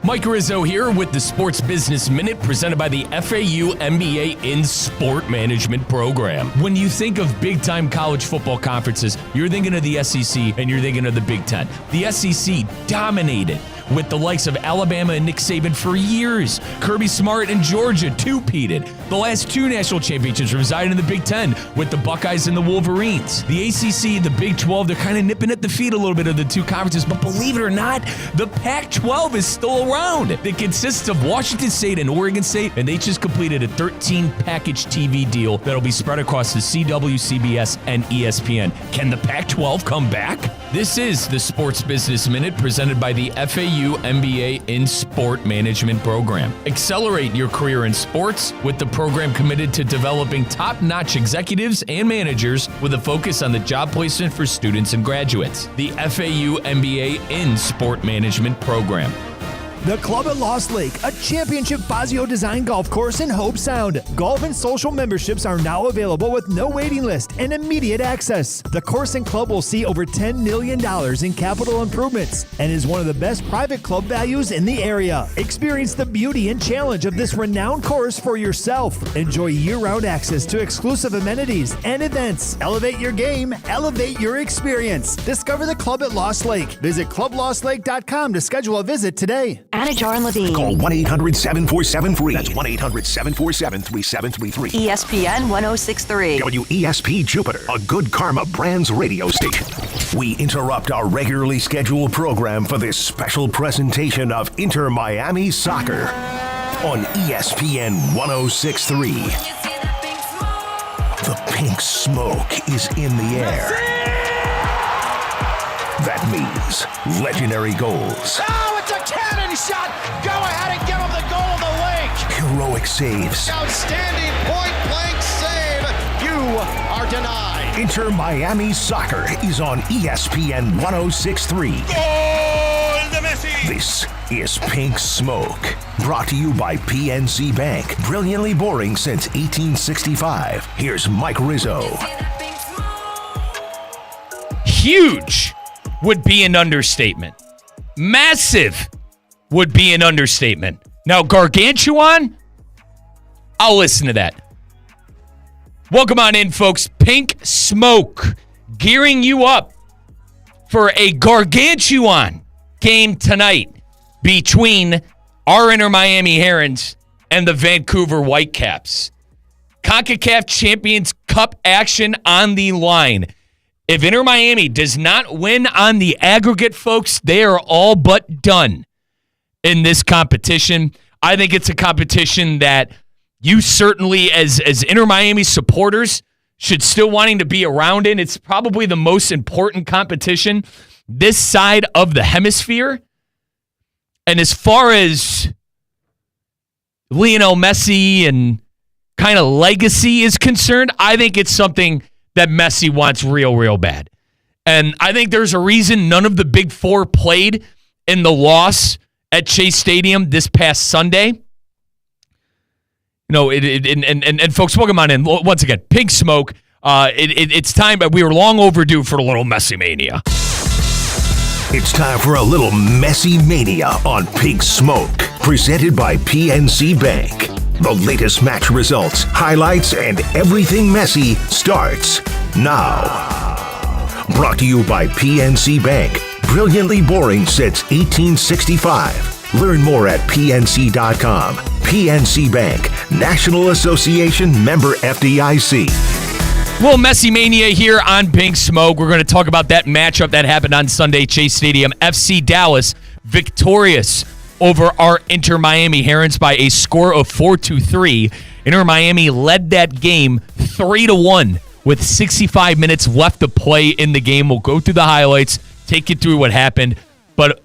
Mike Rizzo here with the Sports Business Minute presented by the FAU MBA in Sport Management program. When you think of big-time college football conferences, you're thinking of the SEC and you're thinking of the Big Ten. The SEC dominated with the likes of Alabama and Nick Saban for years. Kirby Smart and Georgia two-peated. The last two national championships reside in the Big Ten with the Buckeyes and the Wolverines. The ACC, the Big 12, they're kind of nipping at the feet a little bit of the two conferences, but believe it or not, the Pac-12 is still around. It consists of Washington State and Oregon State, and they just completed a 13-package TV deal that'll be spread across the CW, CBS, and ESPN. Can the Pac-12 come back? This is the Sports Business Minute presented by the FAU MBA in Sport Management program. Accelerate your career in sports with the program committed to developing top-notch executives and managers with a focus on the job placement for students and graduates. The FAU MBA in Sport Management program. The Club at Lost Lake, a championship Fazio design golf course in Hope Sound. Golf and social memberships are now available with no waiting list and immediate access. The course and club will see over $10 million in capital improvements and is one of the best private club values in the area. Experience the beauty and challenge of this renowned course for yourself. Enjoy year-round access to exclusive amenities and events. Elevate your game, elevate your experience. Discover the Club at Lost Lake. Visit clublostlake.com to schedule a visit today. Anajar and Levine. Call 1-800-747-FREE. That's 1-800-747-3733. ESPN 1063. WESP Jupiter, a Good Karma Brands radio station. We interrupt our regularly scheduled program for this special presentation of Inter Miami Soccer on ESPN 1063. The pink smoke is in the air. That means legendary goals. Oh, it's a cannon shot! Go ahead and give him the goal of the week! Heroic saves. Outstanding point-blank save! You are denied! Inter Miami Soccer is on ESPN 1063. Goal de Messi! This is Pink Smoke, brought to you by PNC Bank. Brilliantly boring since 1865. Here's Mike Rizzo. Huge would be an understatement. Massive would be an understatement. Now, gargantuan? I'll listen to that. Welcome on in, folks. Pink Smoke gearing you up for a gargantuan game tonight between our Inter Miami Herons and the Vancouver Whitecaps. CONCACAF Champions Cup action on the line. If Inter Miami does not win on the aggregate, folks, they are all but done in this competition. I think it's a competition that you certainly, as Inter Miami supporters, should still wanting to be around in. It's probably the most important competition this side of the hemisphere. And as far as Lionel Messi and kind of legacy is concerned, I think it's something that Messi wants real bad. And I think there's a reason none of the Big Four played in the loss at Chase Stadium this past Sunday. You know, and folks, welcome on in. Once again, Pink Smoke. It's time, but we were long overdue for a little Messi mania. It's time for a little Messi mania on Pink Smoke, presented by PNC Bank. The latest match results, highlights, and everything Messi starts now. Brought to you by PNC Bank. Brilliantly boring since 1865. Learn more at pnc.com. PNC Bank, National Association member FDIC. Little Messi mania here on Pink Smoke. We're going to talk about that matchup that happened on Sunday, Chase Stadium. FC Dallas victorious over our Inter Miami Herons by a score of 4-3. Inter Miami led that game 3-1 with 65 minutes left to play in the game. We'll go through the highlights, take you through what happened. But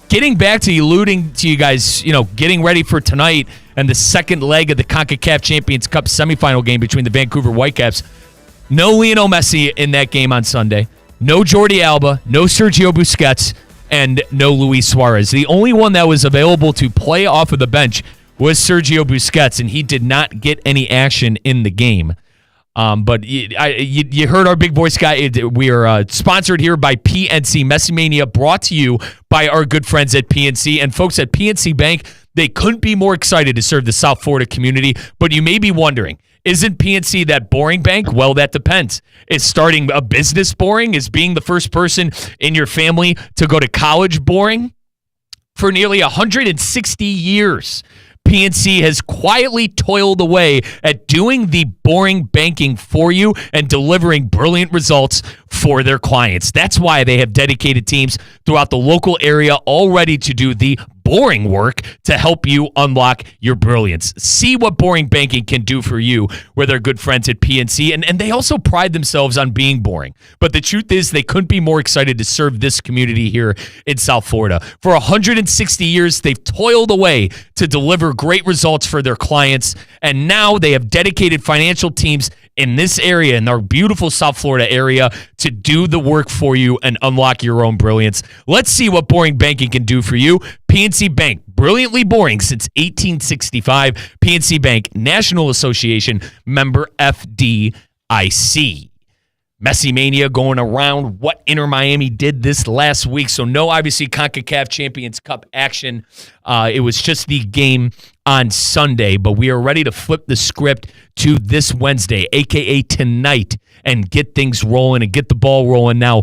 getting back to alluding to you guys, you know, getting ready for tonight and the second leg of the CONCACAF Champions Cup semifinal game between the Vancouver Whitecaps. No Lionel Messi in that game on Sunday. No Jordi Alba. No Sergio Busquets. And no Luis Suarez. The only one that was available to play off of the bench was Sergio Busquets, and he did not get any action in the game. But you heard our big voice guy. We are sponsored here by PNC. Messy Mania brought to you by our good friends at PNC. And folks at PNC Bank, they couldn't be more excited to serve the South Florida community. But you may be wondering, isn't PNC that boring bank? Well, that depends. Is starting a business boring? Is being the first person in your family to go to college boring? For nearly 160 years, PNC has quietly toiled away at doing the boring banking for you and delivering brilliant results for their clients. That's why they have dedicated teams throughout the local area all ready to do the boring work to help you unlock your brilliance. See what boring banking can do for you with our good friends at PNC. And they also pride themselves on being boring. But the truth is they couldn't be more excited to serve this community here in South Florida. For 160 years, they've toiled away to deliver great results for their clients. And now they have dedicated financial teams in this area, in our beautiful South Florida area, to do the work for you and unlock your own brilliance. Let's see what boring banking can do for you. PNC Bank, brilliantly boring since 1865. PNC Bank, National Association, member FDIC. Messy Mania going around what Inter Miami did this last week. So no, obviously, CONCACAF Champions Cup action. It was just the game on Sunday, but we are ready to flip the script to this Wednesday, a.k.a. tonight, and get things rolling and get the ball rolling. Now,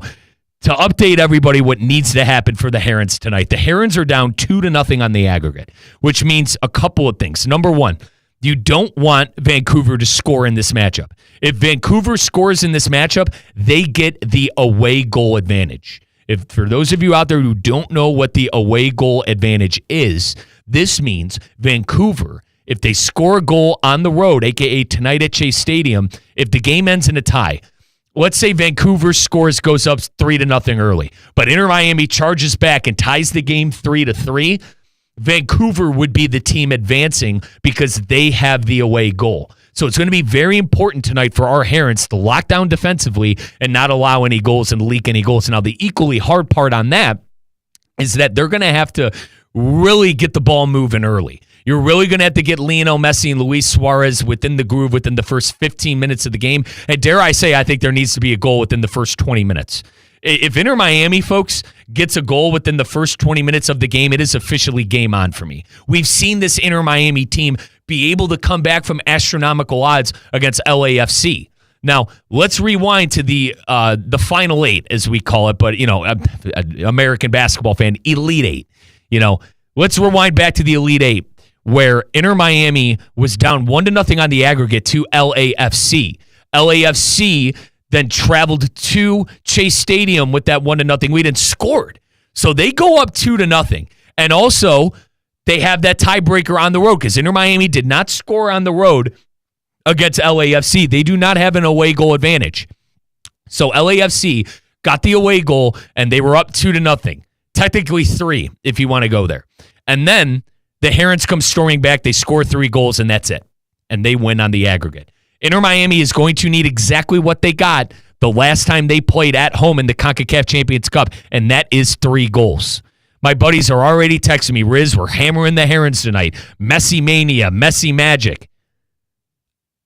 to update everybody what needs to happen for the Herons tonight. The Herons are down 2-0 on the aggregate, which means a couple of things. Number one, you don't want Vancouver to score in this matchup. If Vancouver scores in this matchup, they get the away goal advantage. If for those of you out there who don't know what the away goal advantage is, this means Vancouver, if they score a goal on the road, a.k.a. tonight at Chase Stadium, if the game ends in a tie, let's say Vancouver goes up 3-0 early, but Inter Miami charges back and ties the game 3-3, Vancouver would be the team advancing because they have the away goal. So it's going to be very important tonight for our Herons to lock down defensively and not allow any goals and leak any goals. Now, the equally hard part on that is that they're going to have to really get the ball moving early. You're really going to have to get Lionel Messi and Luis Suarez within the groove within the first 15 minutes of the game. And dare I say, I think there needs to be a goal within the first 20 minutes. If Inter Miami, folks, gets a goal within the first 20 minutes of the game, it is officially game on for me. We've seen this Inter Miami team be able to come back from astronomical odds against LAFC. Now, let's rewind to the Final Eight, as we call it, but, American basketball fan, Elite Eight. Let's rewind back to the Elite Eight, where Inter Miami was down 1-0 on the aggregate to LAFC. LAFC then traveled to Chase Stadium with that 1-0 lead and scored. So they go up 2-0. And also, they have that tiebreaker on the road because Inter Miami did not score on the road against LAFC. They do not have an away goal advantage. So LAFC got the away goal, and they were up 2-0. Technically 3, if you want to go there. And then the Herons come storming back. They score 3 goals, and that's it. And they win on the aggregate. Inter Miami is going to need exactly what they got the last time they played at home in the CONCACAF Champions Cup, and that is 3 goals. My buddies are already texting me, Riz, we're hammering the Herons tonight. Messi Mania, Messi Magic.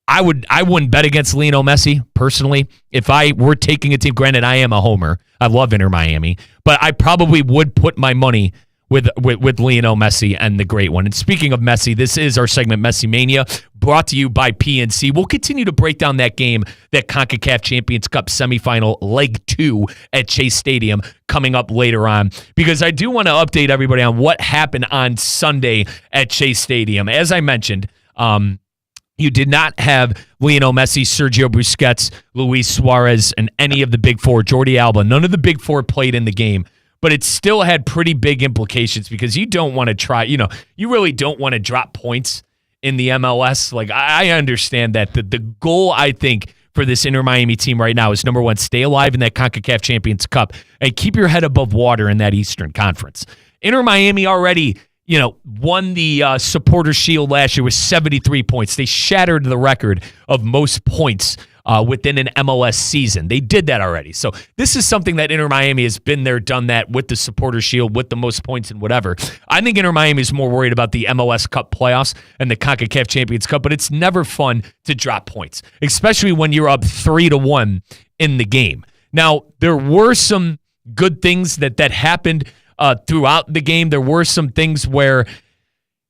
I wouldn't bet against Lionel Messi, personally. If I were taking a team, granted, I am a homer. I love Inter Miami. But I probably would put my money with Lionel Messi and the great one. And speaking of Messi, this is our segment, Messi Mania, brought to you by PNC. We'll continue to break down that game, that CONCACAF Champions Cup semifinal, leg 2 at Chase Stadium, coming up later on, because I do want to update everybody on what happened on Sunday at Chase Stadium. As I mentioned, you did not have Lionel Messi, Sergio Busquets, Luis Suarez, and any of the big four, Jordi Alba. None of the big four played in the game. But it still had pretty big implications because you don't want to try, you really don't want to drop points in the MLS. Like, I understand that. The goal, I think, for this Inter Miami team right now is, number one, stay alive in that CONCACAF Champions Cup and keep your head above water in that Eastern Conference. Inter Miami already, won the Supporters Shield last year with 73 points. They shattered the record of most points within an MLS season. They did that already. So this is something that Inter Miami has been there, done that with the Supporters Shield, with the most points and whatever. I think Inter Miami is more worried about the MLS Cup playoffs and the CONCACAF Champions Cup, but it's never fun to drop points, especially when you're up 3-1 in the game. Now, there were some good things that happened throughout the game. There were some things where,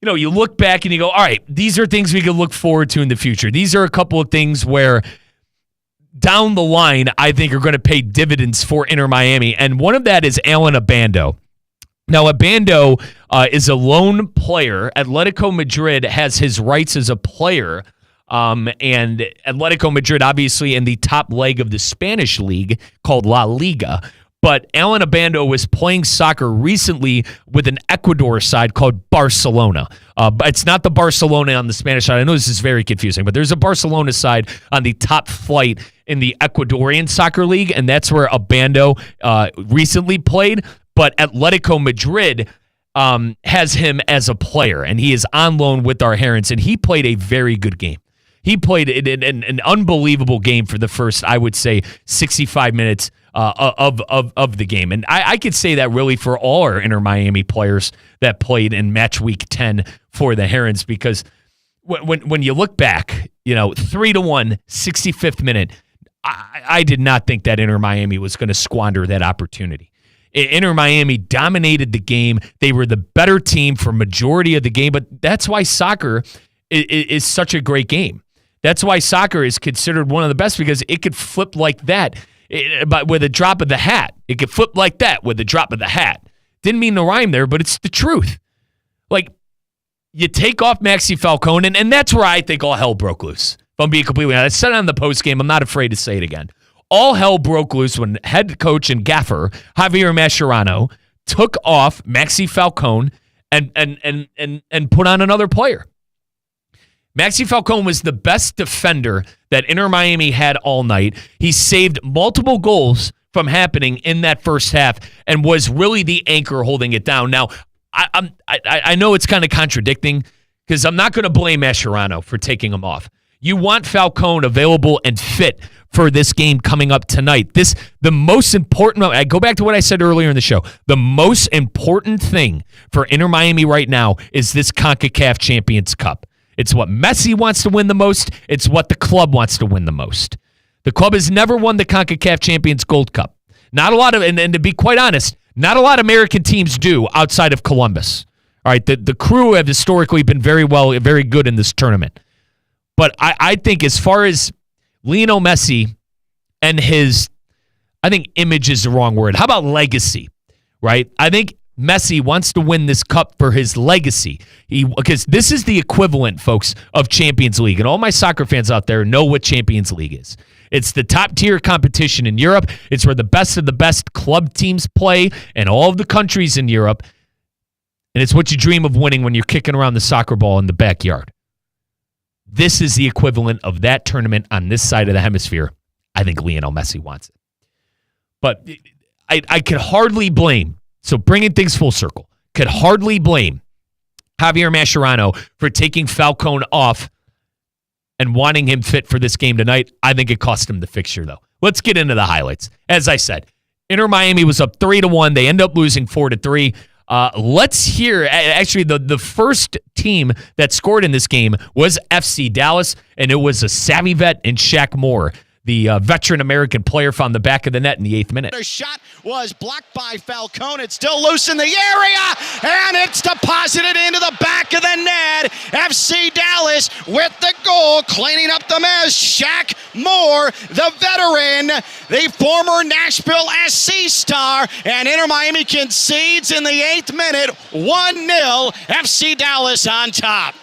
you look back and you go, all right, these are things we can look forward to in the future. These are a couple of things where down the line, I think are going to pay dividends for Inter Miami. And one of that is Alan Obando. Now, Obando is a loan player. Atletico Madrid has his rights as a player. And Atletico Madrid, obviously, in the top leg of the Spanish league called La Liga. But Alan Obando was playing soccer recently with an Ecuador side called Barcelona. But it's not the Barcelona on the Spanish side. I know this is very confusing, but there's a Barcelona side on the top flight in the Ecuadorian soccer league, and that's where Obando recently played. But Atletico Madrid has him as a player, and he is on loan with our Herons, and he played a very good game. He played an unbelievable game for the first, I would say, 65 minutes of the game. And I could say that really for all our Inter Miami players that played in match week 10 for the Herons, because when you look back, 3-1, 65th minute, I did not think that Inter Miami was going to squander that opportunity. Inter Miami dominated the game. They were the better team for majority of the game, but that's why soccer is such a great game. That's why soccer is considered one of the best, because it could flip like that but with a drop of the hat. It could flip like that with a drop of the hat. Didn't mean to rhyme there, but it's the truth. Like, you take off Maxi Falcone, and that's where I think all hell broke loose. If I'm being completely honest, I said it on the post game. I'm not afraid to say it again. All hell broke loose when head coach and gaffer Javier Mascherano took off Maxi Falcone and put on another player. Maxi Falcone was the best defender that Inter Miami had all night. He saved multiple goals from happening in that first half and was really the anchor holding it down. Now, I know it's kind of contradicting, because I'm not going to blame Mascherano for taking him off. You want Falcone available and fit for this game coming up tonight. The most important, I go back to what I said earlier in the show, the most important thing for Inter Miami right now is this CONCACAF Champions Cup. It's what Messi wants to win the most. It's what the club wants to win the most. The club has never won the CONCACAF Champions Gold Cup. Not a lot of, and to be quite honest, not a lot of American teams do outside of Columbus. All right, the Crew have historically been very good in this tournament. But I think as far as Lionel Messi and his, I think image is the wrong word. How about legacy, right? I think Messi wants to win this cup for his legacy. Because this is the equivalent, folks, of Champions League. And all my soccer fans out there know what Champions League is. It's the top-tier competition in Europe. It's where the best of the best club teams play in all of the countries in Europe. And it's what you dream of winning when you're kicking around the soccer ball in the backyard. This is the equivalent of that tournament on this side of the hemisphere. I think Lionel Messi wants it. But I could hardly blame, so bringing things full circle, could hardly blame Javier Mascherano for taking Falcone off and wanting him fit for this game tonight. I think it cost him the fixture, though. Let's get into the highlights. As I said, Inter Miami was up 3-1. They end up losing 4-3. Let's hear, actually, the first team that scored in this game was FC Dallas, and it was a savvy vet in Shaq Moore. The veteran American player found the back of the net in the 8th minute. Their shot was blocked by Falcone. It's still loose in the area, and it's deposited into the back of the net. FC Dallas with the goal, cleaning up the mess. Shaq Moore, the veteran, the former Nashville SC star, and Inter Miami concedes in the 8th minute, 1-0, FC Dallas on top.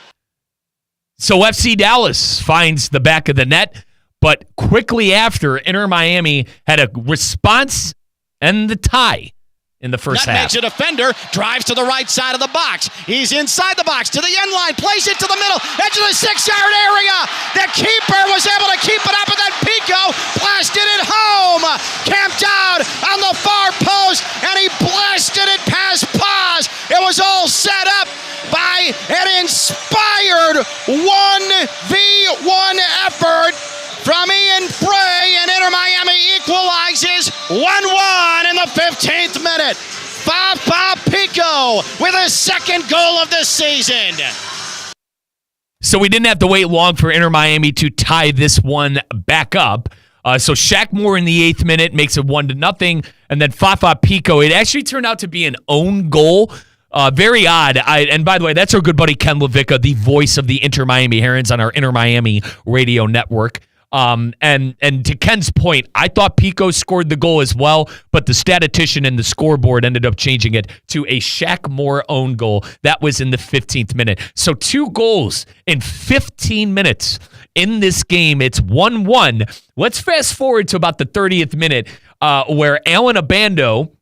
So FC Dallas finds the back of the net. But quickly after, Inter Miami had a response and the tie in the first half. That makes a defender, drives to the right side of the box. He's inside the box, to the end line, plays it to the middle, edge of the 6-yard area. The keeper was able to keep it up, and then Pico blasted it home. Camped out on the far post, and he blasted it past Paz. It was all set up by an inspired 1v1 effort from Ian Bray, and Inter Miami equalizes 1-1 in the 15th minute. Fafa Pico with his second goal of the season. So we didn't have to wait long for Inter Miami to tie this one back up. So Shaq Moore in the 8th minute makes it 1-0, and then Fafa Pico. It actually turned out to be an own goal. Very odd. And by the way, that's our good buddy Ken LaVicka, the voice of the Inter Miami Herons on our Inter Miami radio network. And to Ken's point, I thought Pico scored the goal as well, but the statistician and the scoreboard ended up changing it to a Shaq Moore own goal. That was in the 15th minute. So 2 goals in 15 minutes in this game. It's 1-1. Let's fast forward to about the 30th minute where Alan Abando,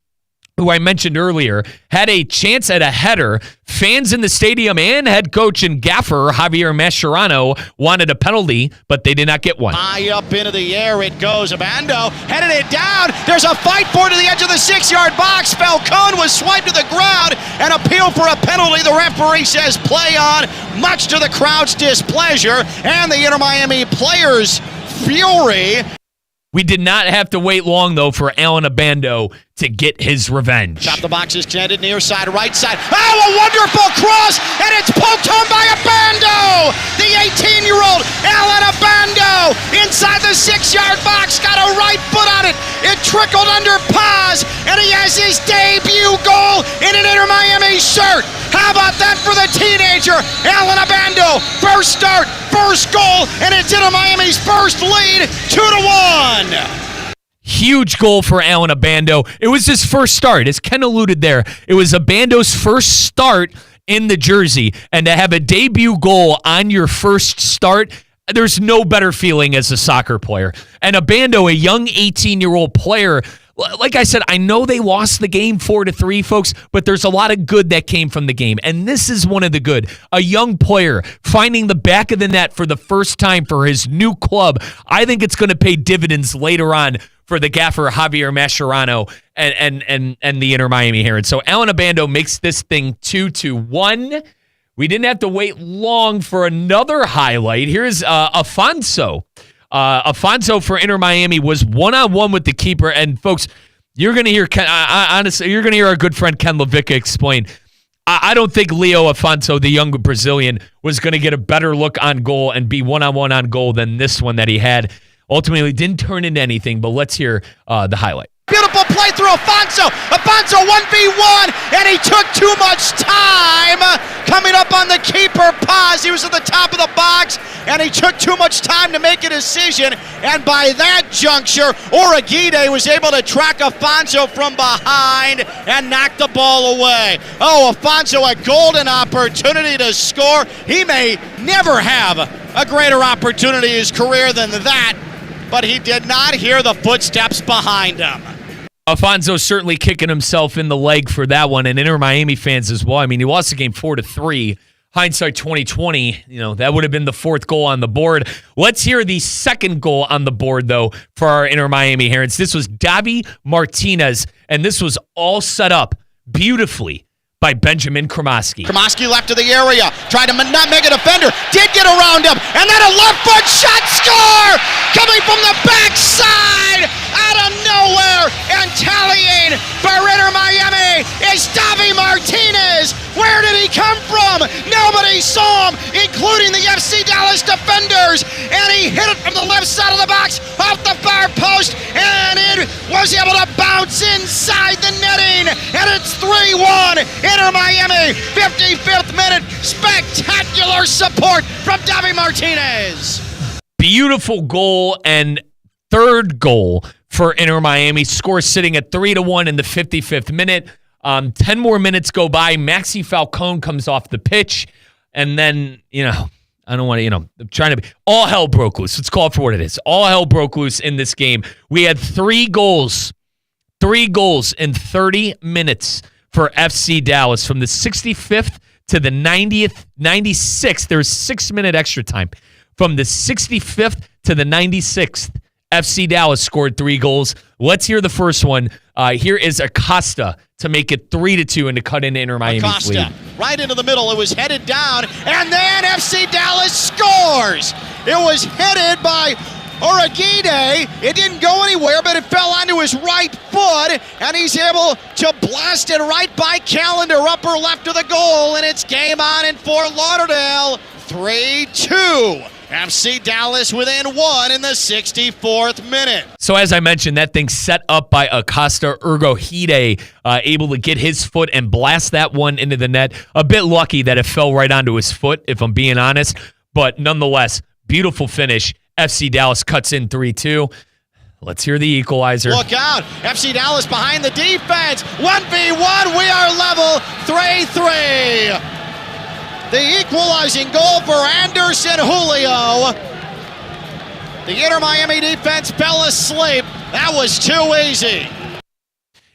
who I mentioned earlier, had a chance at a header. Fans in the stadium and head coach and gaffer Javier Mascherano wanted a penalty, but they did not get one. High up into the air it goes. Abando headed it down. There's a fight for it to the edge of the 6-yard box. Falcone was swiped to the ground and appealed for a penalty. The referee says play on, much to the crowd's displeasure and the Inter Miami players' fury. We did not have to wait long, though, for Alan Abando to get his revenge. Top the box is connected near side, right side. Oh, a wonderful cross, and it's poked home by Abando! The 18-year-old Alan Abando inside the 6-yard box, got a right foot on it. It trickled under Paz, and he has his debut goal in an Inter Miami shirt. How about that for the teenager, Alan Abando? First start, first goal, and it's Inter Miami's first lead, 2-1. Huge goal for Alan Abando. It was his first start, as Ken alluded there. It was Abando's first start in the jersey, and to have a debut goal on your first start, there's no better feeling as a soccer player. And Abando, a young 18-year-old player, like I said, I know they lost the game 4-3, folks, but there's a lot of good that came from the game. And this is one of the good. A young player finding the back of the net for the first time for his new club. I think it's going to pay dividends later on for the gaffer Javier Mascherano and the Inter Miami Herons. So Alan Abando makes this thing 2-1. We didn't have to wait long for another highlight. Here's Afonso. Afonso for Inter Miami was one-on-one with the keeper. And folks, you're going to hear honestly, you're going to hear our good friend Ken LaVicka explain. I don't think Leo Afonso, the young Brazilian, was going to get a better look on goal and be one-on-one on goal than this one that he had. Ultimately, didn't turn into anything, but let's hear the highlight. Beautiful play through Afonso. Afonso 1v1, and he took too much time coming up on the keeper. Paz, he was at the top of the box, and he took too much time to make a decision. And by that juncture, Oragide was able to track Afonso from behind and knock the ball away. Oh, Afonso, a golden opportunity to score. He may never have a greater opportunity in his career than that, but he did not hear the footsteps behind him. Afonso certainly kicking himself in the leg for that one, and Inter Miami fans as well. I mean, he lost the game 4-3. Hindsight 2020, that would have been the 4th goal on the board. Let's hear the 2nd goal on the board, though, for our Inter Miami Herons. This was Davi Martinez, and this was all set up beautifully by Benjamin Cremaschi. Cremaschi left to the area, tried to not make a defender, did get around him, and then a left foot shot, score! Coming from the backside, out of nowhere, and tallying for Inter Miami is Davi Martinez. Where did he come from? Nobody saw him, including the FC Dallas defenders, and he hit it from the left side of the box, off the far post, and it was able to bounce inside the netting, and it's 3-1. Inter Miami, 55th minute, spectacular support from Davi Martinez. Beautiful goal and 3rd goal for Inter Miami. Score sitting at 3-1 in the 55th minute. 10 more minutes go by. Maxi Falcone comes off the pitch, and then, I don't want to, I'm trying to be. All hell broke loose. Let's call it for what it is. All hell broke loose in this game. We had 3 goals. 3 goals in 30 minutes for FC Dallas. From the 65th to the 96th, there's 6-minute extra time. From the 65th to the 96th, FC Dallas scored 3 goals. Let's hear the first one. Here is Acosta to make it 3-2 and to cut into Inter Miami's lead. Acosta, right into the middle. It was headed down, and then FC Dallas scores. It was headed by Urhoghide, it didn't go anywhere, but it fell onto his right foot, and he's able to blast it right by Callender, upper left of the goal, and it's game on in Fort Lauderdale, 3-2. FC Dallas within one in the 64th minute. So as I mentioned, that thing set up by Acosta Urhoghide, able to get his foot and blast that one into the net. A bit lucky that it fell right onto his foot, if I'm being honest. But nonetheless, beautiful finish. FC Dallas cuts in 3-2. Let's hear the equalizer. Look out. FC Dallas behind the defense. 1v1. We are level. 3-3. The equalizing goal for Anderson Julio. The Inter Miami defense fell asleep. That was too easy.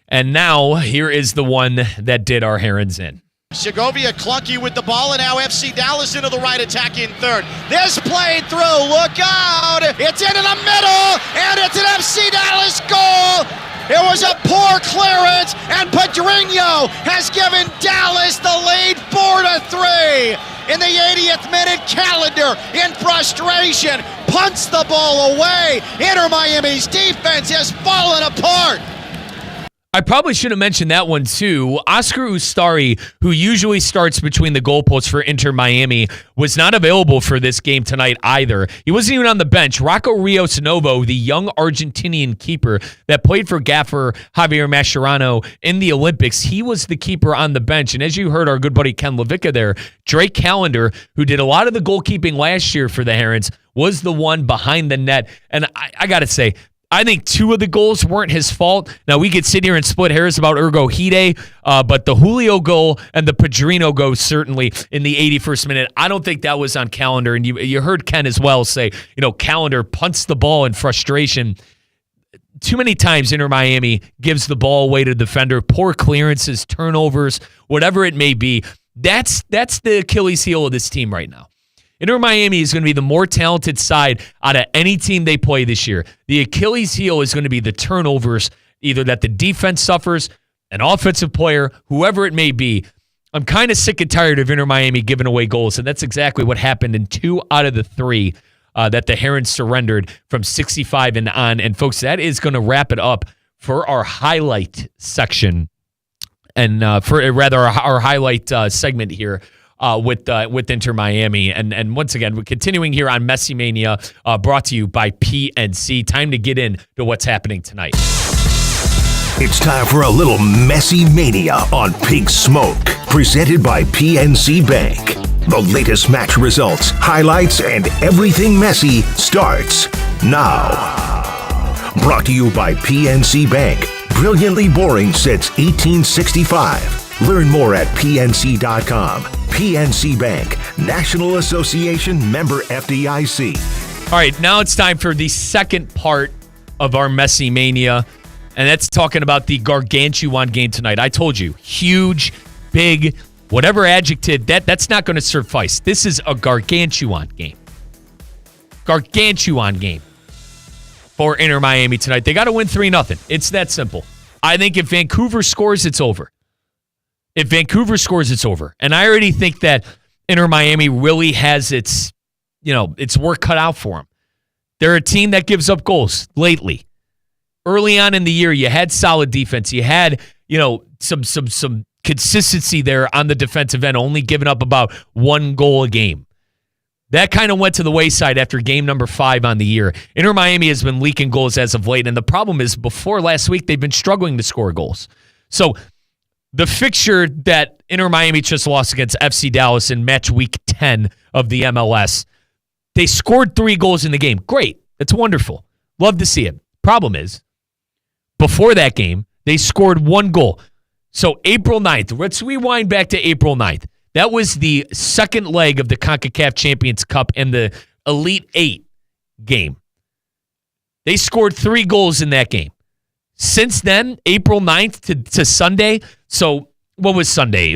And now, here is the one that did our Herons in. Segovia clunky with the ball, and now FC Dallas into the right, attacking third. This played through. Look out. It's into the middle, and it's an FC Dallas goal. It was a poor clearance, and Pedrinho has given Dallas the lead 4-3. In the 80th minute, Callender, in frustration, punts the ball away. Inter Miami's defense has fallen apart. I probably should have mentioned that one too. Oscar Ustari, who usually starts between the goalposts for Inter Miami, was not available for this game tonight either. He wasn't even on the bench. Rocco Rios Novo, the young Argentinian keeper that played for gaffer Javier Mascherano in the Olympics, he was the keeper on the bench. And as you heard our good buddy Ken Levicka there, Drake Callender, who did a lot of the goalkeeping last year for the Herons, was the one behind the net. And I got to say, I think two of the goals weren't his fault. Now, we could sit here and split hairs about Urhoghide, but the Julio goal and the Pedrinho goal certainly in the 81st minute, I don't think that was on Callender. And you heard Ken as well say, Callender punts the ball in frustration. Too many times Inter Miami gives the ball away to the defender, poor clearances, turnovers, whatever it may be. That's the Achilles heel of this team right now. Inter Miami is going to be the more talented side out of any team they play this year. The Achilles heel is going to be the turnovers, either that the defense suffers, an offensive player, whoever it may be. I'm kind of sick and tired of Inter Miami giving away goals, and that's exactly what happened in 2 out of the 3 that the Herons surrendered from 65 and on. And folks, that is going to wrap it up for our highlight section, and our highlight segment here. With Inter Miami. And once again, we're continuing here on Messi Mania, brought to you by PNC. Time to get into what's happening tonight. It's time for a little Messi Mania on Pig Smoke, presented by PNC Bank. The latest match results, highlights, and everything Messi starts now. Brought to you by PNC Bank. Brilliantly boring since 1865. Learn more at PNC.com. PNC Bank, National Association member FDIC. All right, now it's time for the second part of our Messi Mania, and that's talking about the Gargantuan game tonight. I told you, huge, big, whatever adjective, that's not going to suffice. This is a Gargantuan game. Gargantuan game for Inter Miami tonight. They got to win 3-0. It's that simple. I think if Vancouver scores, it's over. If Vancouver scores, it's over. And I already think that Inter Miami really has its work cut out for them. They're a team that gives up goals lately. Early on in the year, you had solid defense. You had, some consistency there on the defensive end, only giving up about 1 goal a game. That kind of went to the wayside after game number 5 on the year. Inter Miami has been leaking goals as of late, and the problem is before last week, they've been struggling to score goals. So the fixture that Inter Miami just lost against FC Dallas in match week 10 of the MLS, they scored 3 goals in the game. Great. That's wonderful. Love to see it. Problem is, before that game, they scored 1 goal. So April 9th, let's rewind back to April 9th. That was the second leg of the CONCACAF Champions Cup and the Elite 8 game. They scored 3 goals in that game. Since then, April 9th to Sunday, so what was Sunday?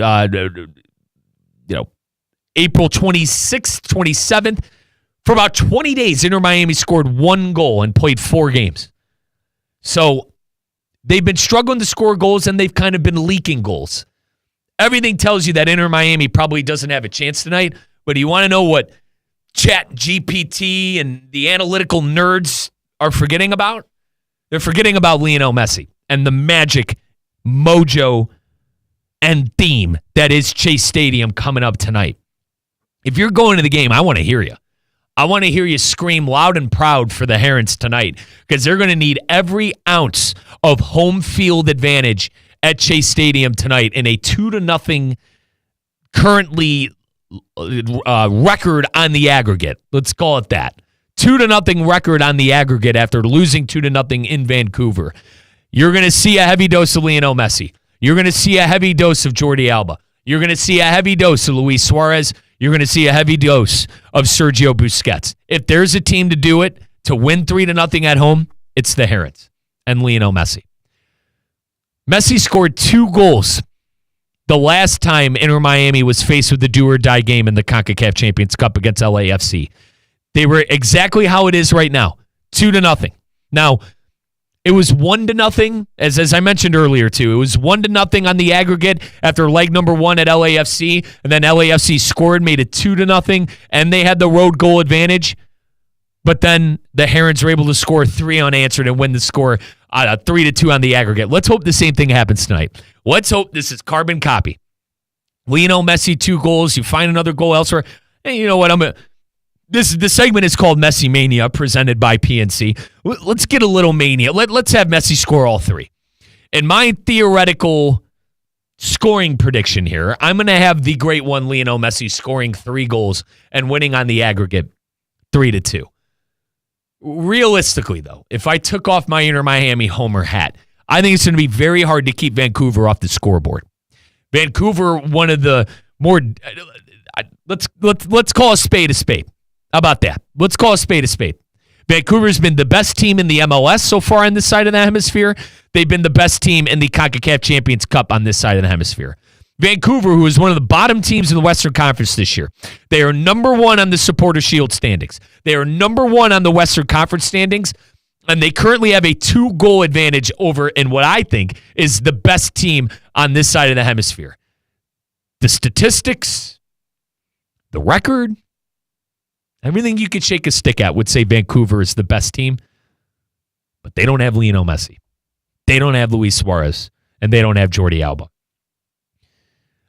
April 26th, 27th. For about 20 days, Inter Miami scored 1 goal and played 4 games. So they've been struggling to score goals, and they've kind of been leaking goals. Everything tells you that Inter Miami probably doesn't have a chance tonight, but you want to know what Chat GPT and the analytical nerds are forgetting about? They're forgetting about Lionel Messi and the magic, mojo, and theme that is Chase Stadium coming up tonight. If you're going to the game, I want to hear you. I want to hear you scream loud and proud for the Herons tonight because they're going to need every ounce of home field advantage at Chase Stadium tonight in a 2-0 currently record on the aggregate. Let's call it that. 2-0 record on the aggregate after losing 2-0 in Vancouver. You're going to see a heavy dose of Lionel Messi. You're going to see a heavy dose of Jordi Alba. You're going to see a heavy dose of Luis Suarez. You're going to see a heavy dose of Sergio Busquets. If there's a team to do it, to win 3-0 at home, it's the Herons and Lionel Messi. Messi scored 2 goals the last time Inter Miami was faced with the do-or-die game in the CONCACAF Champions Cup against LAFC. They were exactly how it is right now, 2-0. Now, it was 1-0, as I mentioned earlier, too. It was 1-0 on the aggregate after leg number 1 at LAFC, and then LAFC scored, made it 2-0, and they had the road goal advantage. But then the Herons were able to score 3 unanswered and win the score 3-2 on the aggregate. Let's hope the same thing happens tonight. Let's hope this is carbon copy. Lionel Messi, 2 goals. You find another goal elsewhere. Hey, you know what? The segment is called Messi Mania, presented by PNC. Let's get a little mania. Let's have Messi score all 3. In my theoretical scoring prediction here, I'm going to have the great one, Lionel Messi, scoring 3 goals and winning on the aggregate 3-2. Realistically, though, if I took off my Inter Miami homer hat, I think it's going to be very hard to keep Vancouver off the scoreboard. Vancouver, one of the more let's call a spade a spade. How about that? Let's call a spade a spade. Vancouver's been the best team in the MLS so far on this side of the hemisphere. They've been the best team in the CONCACAF Champions Cup on this side of the hemisphere. Vancouver, who is one of the bottom teams in the Western Conference this year, they are number 1 on the Supporter Shield standings. They are number 1 on the Western Conference standings, and they currently have a 2-goal advantage over in what I think is the best team on this side of the hemisphere. The statistics, the record, everything you could shake a stick at would say Vancouver is the best team, but they don't have Lionel Messi. They don't have Luis Suarez, and they don't have Jordi Alba.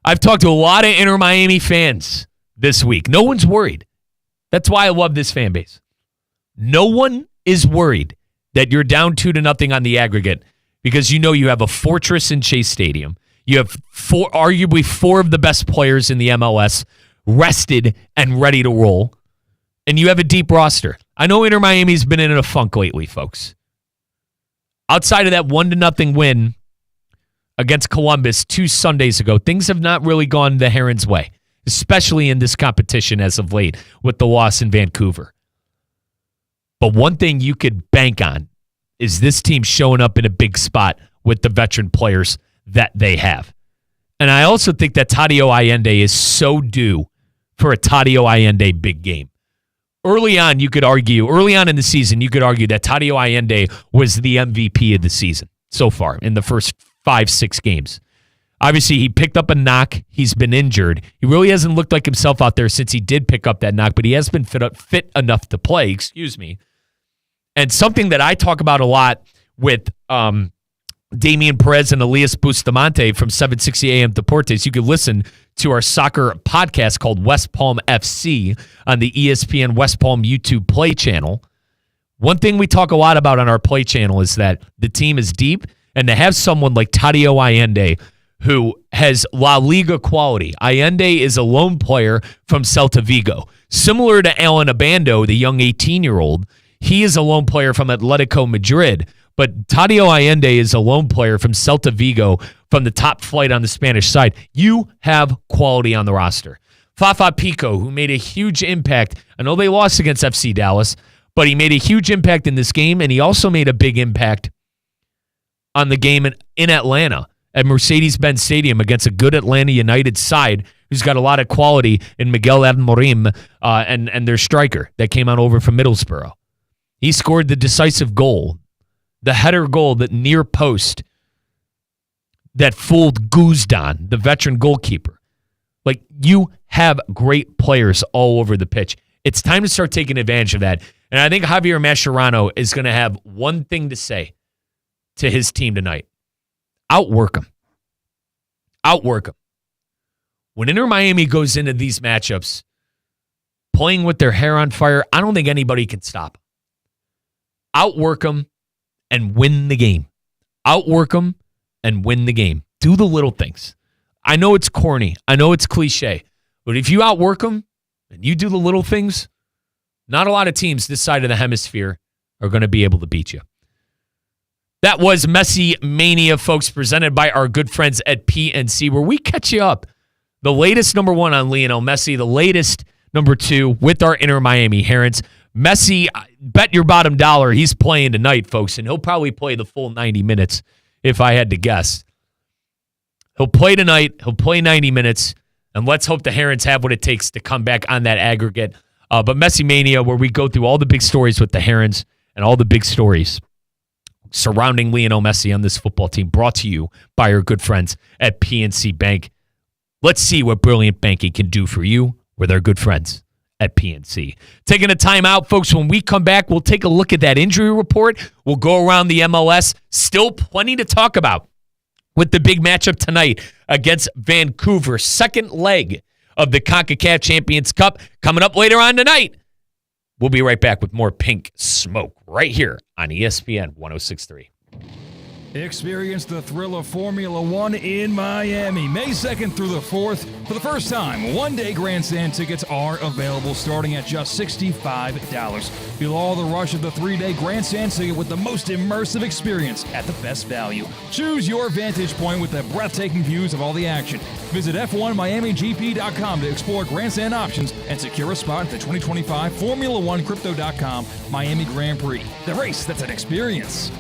I've talked to a lot of Inter Miami fans this week. No one's worried. That's why I love this fan base. No one is worried that you're down 2-0 on the aggregate because you know you have a fortress in Chase Stadium. You have arguably 4 of the best players in the MLS rested and ready to roll. And you have a deep roster. I know Inter Miami's been in a funk lately, folks. Outside of that 1-0 win against Columbus 2 Sundays ago, things have not really gone the Herons' way, especially in this competition as of late with the loss in Vancouver. But one thing you could bank on is this team showing up in a big spot with the veteran players that they have. And I also think that Tadio Allende is so due for a Tadio Allende big game. Early on in the season, you could argue that Tadio Allende was the MVP of the season so far in the first 5-6 games. Obviously, he picked up a knock. He's been injured. He really hasn't looked like himself out there since he did pick up that knock, but he has been fit enough to play, And something that I talk about a lot with Damian Perez and Elias Bustamante from 760 AM Deportes. You can listen to our soccer podcast called West Palm FC on the ESPN West Palm YouTube Play channel. One thing we talk a lot about on our Play channel is that the team is deep, and to have someone like Tadio Allende who has La Liga quality. Allende is a lone player from Celta Vigo. Similar to Alan Abando, the young 18-year-old, he is a lone player from Atletico Madrid. But Tadio Allende is a lone player from Celta Vigo from the top flight on the Spanish side. You have quality on the roster. Fafa Pico, who made a huge impact. I know they lost against FC Dallas, but he made a huge impact in this game, and he also made a big impact on the game in Atlanta at Mercedes-Benz Stadium against a good Atlanta United side who's got a lot of quality in Miguel Amorim and their striker that came on over from Middlesbrough. He scored the decisive goal, the header goal that near post that fooled Guzdan, the veteran goalkeeper. Like, you have great players all over the pitch. It's time to start taking advantage of that. And I think Javier Mascherano is going to have one thing to say to his team tonight. Outwork them. Outwork them. When Inter Miami goes into these matchups, playing with their hair on fire, I don't think anybody can stop. Outwork them and win the game. Outwork them and win the game. Do the little things. I know it's corny. I know it's cliche. But if you outwork them and you do the little things, not a lot of teams this side of the hemisphere are going to be able to beat you. That was Messi Mania, folks, presented by our good friends at PNC, where we catch you up. The latest number 1 on Lionel Messi, the latest number 2 with our Inter Miami Herons. Messi, bet your bottom dollar he's playing tonight, folks, and he'll probably play the full 90 minutes if I had to guess. He'll play tonight. He'll play 90 minutes, and let's hope the Herons have what it takes to come back on that aggregate. But Messi Mania, where we go through all the big stories with the Herons and all the big stories surrounding Lionel Messi on this football team, brought to you by our good friends at PNC Bank. Let's see what brilliant banking can do for you with our good friends at PNC. Taking a time out, folks. When we come back, we'll take a look at that injury report. We'll go around the MLS. Still plenty to talk about with the big matchup tonight against Vancouver. Second leg of the CONCACAF Champions Cup coming up later on tonight. We'll be right back with more Pink Smoke right here on ESPN 106.3. Experience the thrill of Formula One in Miami, May 2nd through the 4th. For the first time, one-day grandstand tickets are available starting at just $65. Feel all the rush of the 3-day grandstand ticket with the most immersive experience at the best value. Choose your vantage point with the breathtaking views of all the action. Visit F1MiamiGP.com to explore grandstand options and secure a spot at the 2025 Formula One Crypto.com Miami Grand Prix. The race that's an experience.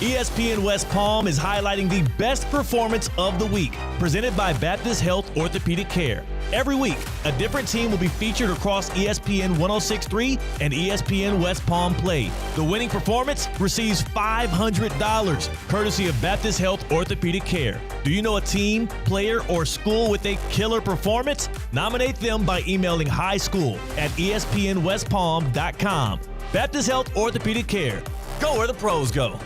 ESPN West Palm is highlighting the best performance of the week, presented by Baptist Health Orthopedic Care. Every week, a different team will be featured across ESPN 106.3 and ESPN West Palm Play. The winning performance receives $500, courtesy of Baptist Health Orthopedic Care. Do you know a team, player, or school with a killer performance? Nominate them by emailing highschool@espnwestpalm.com. Baptist Health Orthopedic Care. Go where the pros go.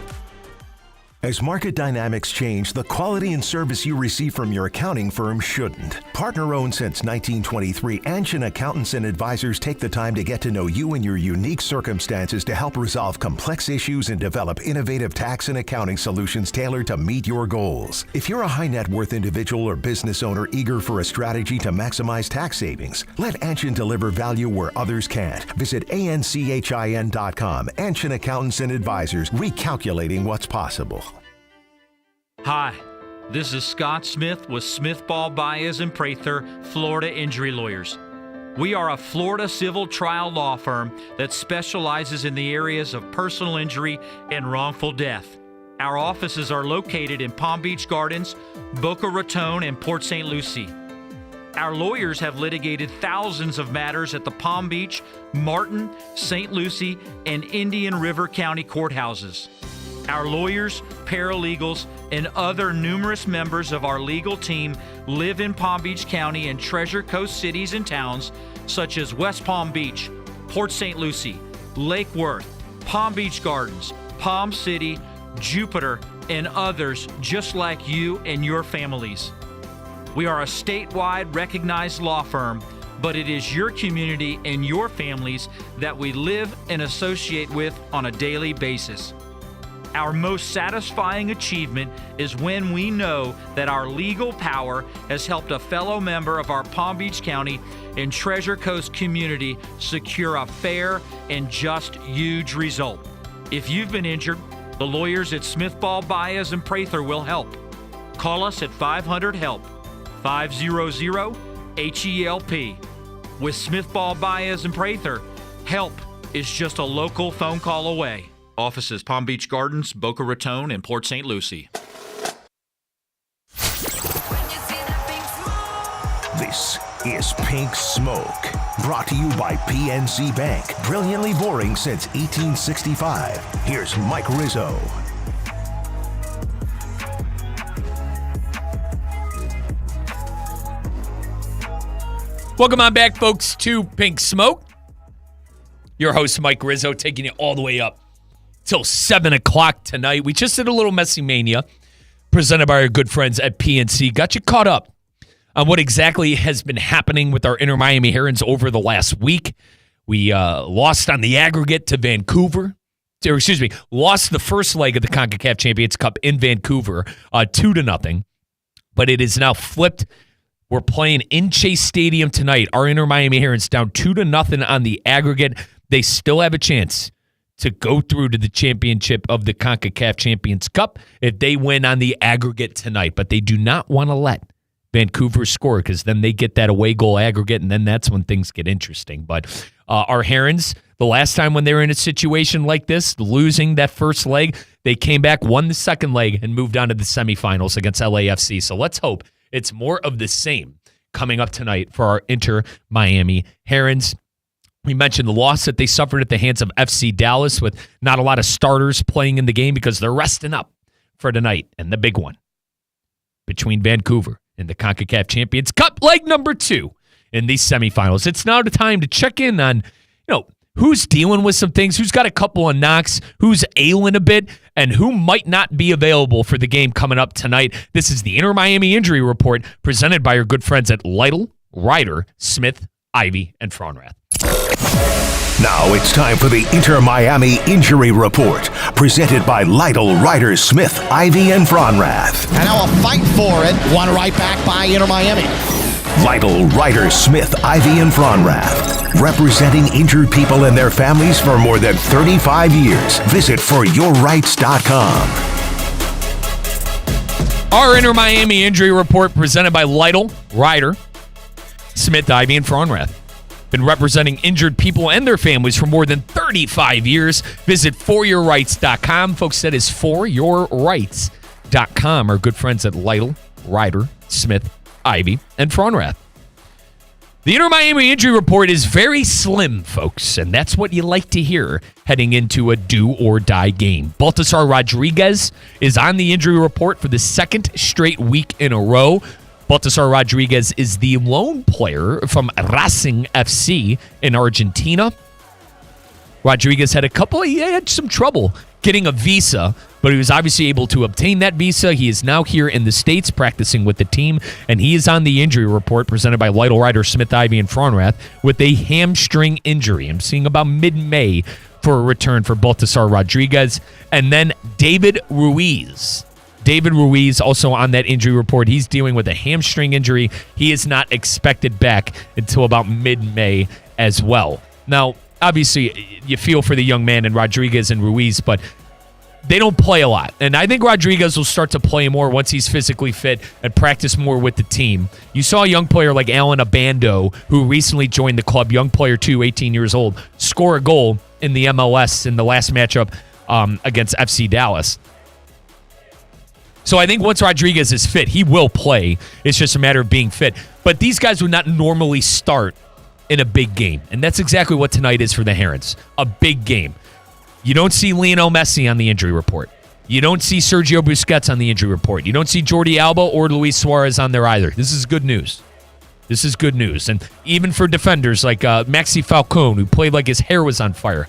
As market dynamics change, the quality and service you receive from your accounting firm shouldn't. Partner-owned since 1923, Anshin Accountants and Advisors take the time to get to know you and your unique circumstances to help resolve complex issues and develop innovative tax and accounting solutions tailored to meet your goals. If you're a high net worth individual or business owner eager for a strategy to maximize tax savings, let Anshin deliver value where others can't. Visit ANCHIN.com. Anshin Accountants and Advisors, recalculating what's possible. Hi, this is Scott Smith with Smith Ball Baez and Prather, Florida Injury Lawyers. We are a Florida civil trial law firm that specializes in the areas of personal injury and wrongful death. Our offices are located in Palm Beach Gardens, Boca Raton, and Port St. Lucie. Our lawyers have litigated thousands of matters at the Palm Beach, Martin, St. Lucie, and Indian River County courthouses. Our lawyers, paralegals, and other numerous members of our legal team live in Palm Beach County and Treasure Coast cities and towns such as West Palm Beach, Port St. Lucie, Lake Worth, Palm Beach Gardens, Palm City, Jupiter, and others just like you and your families. We are a statewide recognized law firm, but it is your community and your families that we live and associate with on a daily basis. Our most satisfying achievement is when we know that our legal power has helped a fellow member of our Palm Beach County and Treasure Coast community secure a fair and just huge result. If you've been injured, the lawyers at Smith Ball Baez and Prather will help. Call us at 500-HELP, 500-HELP. With Smith Ball Baez and Prather, help is just a local phone call away. Offices Palm Beach Gardens, Boca Raton, and Port St. Lucie. This is Pink Smoke, brought to you by PNC Bank. Brilliantly boring since 1865. Here's Mike Rizzo. Welcome on back, folks, to Pink Smoke. Your host, Mike Rizzo, taking you all the way up till 7 o'clock tonight. We just did a little Messy Mania presented by our good friends at PNC. Got you caught up on what exactly has been happening with our Inter Miami Herons over the last week. We lost on the aggregate to Vancouver. Lost the first leg of the CONCACAF Champions Cup in Vancouver 2-0. But it is now flipped. We're playing in Chase Stadium tonight. Our Inter Miami Herons down 2-0 on the aggregate. They still have a chance to go through to the championship of the CONCACAF Champions Cup if they win on the aggregate tonight. But they do not want to let Vancouver score because then they get that away goal aggregate, and then that's when things get interesting. But our Herons, the last time when they were in a situation like this, losing that first leg, they came back, won the second leg, and moved on to the semifinals against LAFC. So let's hope it's more of the same coming up tonight for our Inter Miami Herons. We mentioned the loss that they suffered at the hands of FC Dallas with not a lot of starters playing in the game because they're resting up for tonight. And the big one between Vancouver and the CONCACAF Champions Cup, leg number 2 in these semifinals. It's now the time to check in on, who's dealing with some things, who's got a couple of knocks, who's ailing a bit, and who might not be available for the game coming up tonight. This is the Inter Miami Injury Report presented by our good friends at Lytle, Ryder, Smith, Ivy, and Frauenrath. Now it's time for the Inter Miami Injury Report, presented by Lytle, Ryder, Smith, Ivy, and Frauenrath. And now a fight for it, won right back by Inter Miami. Lytle, Ryder, Smith, Ivy, and Frauenrath, representing injured people and their families for more than 35 years. Visit foryourrights.com. Our Inter Miami Injury Report presented by Lytle, Ryder, Smith, Ivy, and Frauenrath. Been representing injured people and their families for more than 35 years. Visit foryourrights.com. Folks, that is foryourrights.com. Our good friends at Lytle, Ryder, Smith, Ivy, and Frauenrath. The Inter Miami Injury Report is very slim, folks, and that's what you like to hear heading into a do-or-die game. Baltasar Rodriguez is on the injury report for the second straight week in a row. Baltasar Rodriguez is the lone player from Racing FC in Argentina. Rodriguez had some trouble getting a visa, but he was obviously able to obtain that visa. He is now here in the States practicing with the team, and he is on the injury report presented by Lytle, Ryder, Smith, Ivy, and Frauenrath with a hamstring injury. I'm seeing about mid-May for a return for Baltasar Rodriguez. And then David Ruiz also on that injury report. He's dealing with a hamstring injury. He is not expected back until about mid-May as well. Now, obviously, you feel for the young man in Rodriguez and Ruiz, but they don't play a lot. And I think Rodriguez will start to play more once he's physically fit and practice more with the team. You saw a young player like Alan Abando, who recently joined the club, young player too, 18 years old, score a goal in the MLS in the last matchup against FC Dallas. So I think once Rodriguez is fit, he will play. It's just a matter of being fit. But these guys would not normally start in a big game. And that's exactly what tonight is for the Herons. A big game. You don't see Lionel Messi on the injury report. You don't see Sergio Busquets on the injury report. You don't see Jordi Alba or Luis Suarez on there either. This is good news. This is good news. And even for defenders like Maxi Falcone, who played like his hair was on fire.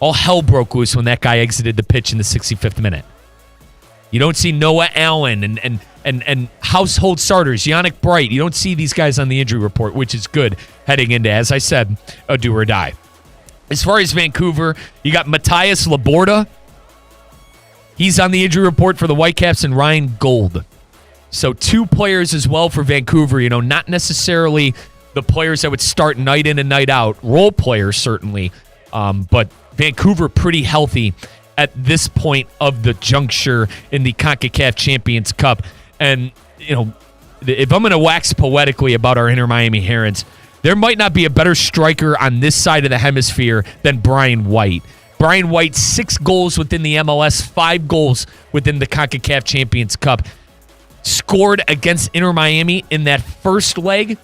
All hell broke loose when that guy exited the pitch in the 65th minute. You don't see Noah Allen and household starters, Yannick Bright. You don't see these guys on the injury report, which is good heading into, as I said, a do or die. As far as Vancouver, you got Matthias Laborda. He's on the injury report for the Whitecaps, and Ryan Gold. So 2 players as well for Vancouver. Not necessarily the players that would start night in and night out. Role players, certainly. But Vancouver pretty healthy at this point of the juncture in the CONCACAF Champions Cup. And, if I'm going to wax poetically about our Inter Miami Herons, there might not be a better striker on this side of the hemisphere than Brian White. Brian White, 6 goals within the MLS, 5 goals within the CONCACAF Champions Cup. Scored against Inter Miami in that first leg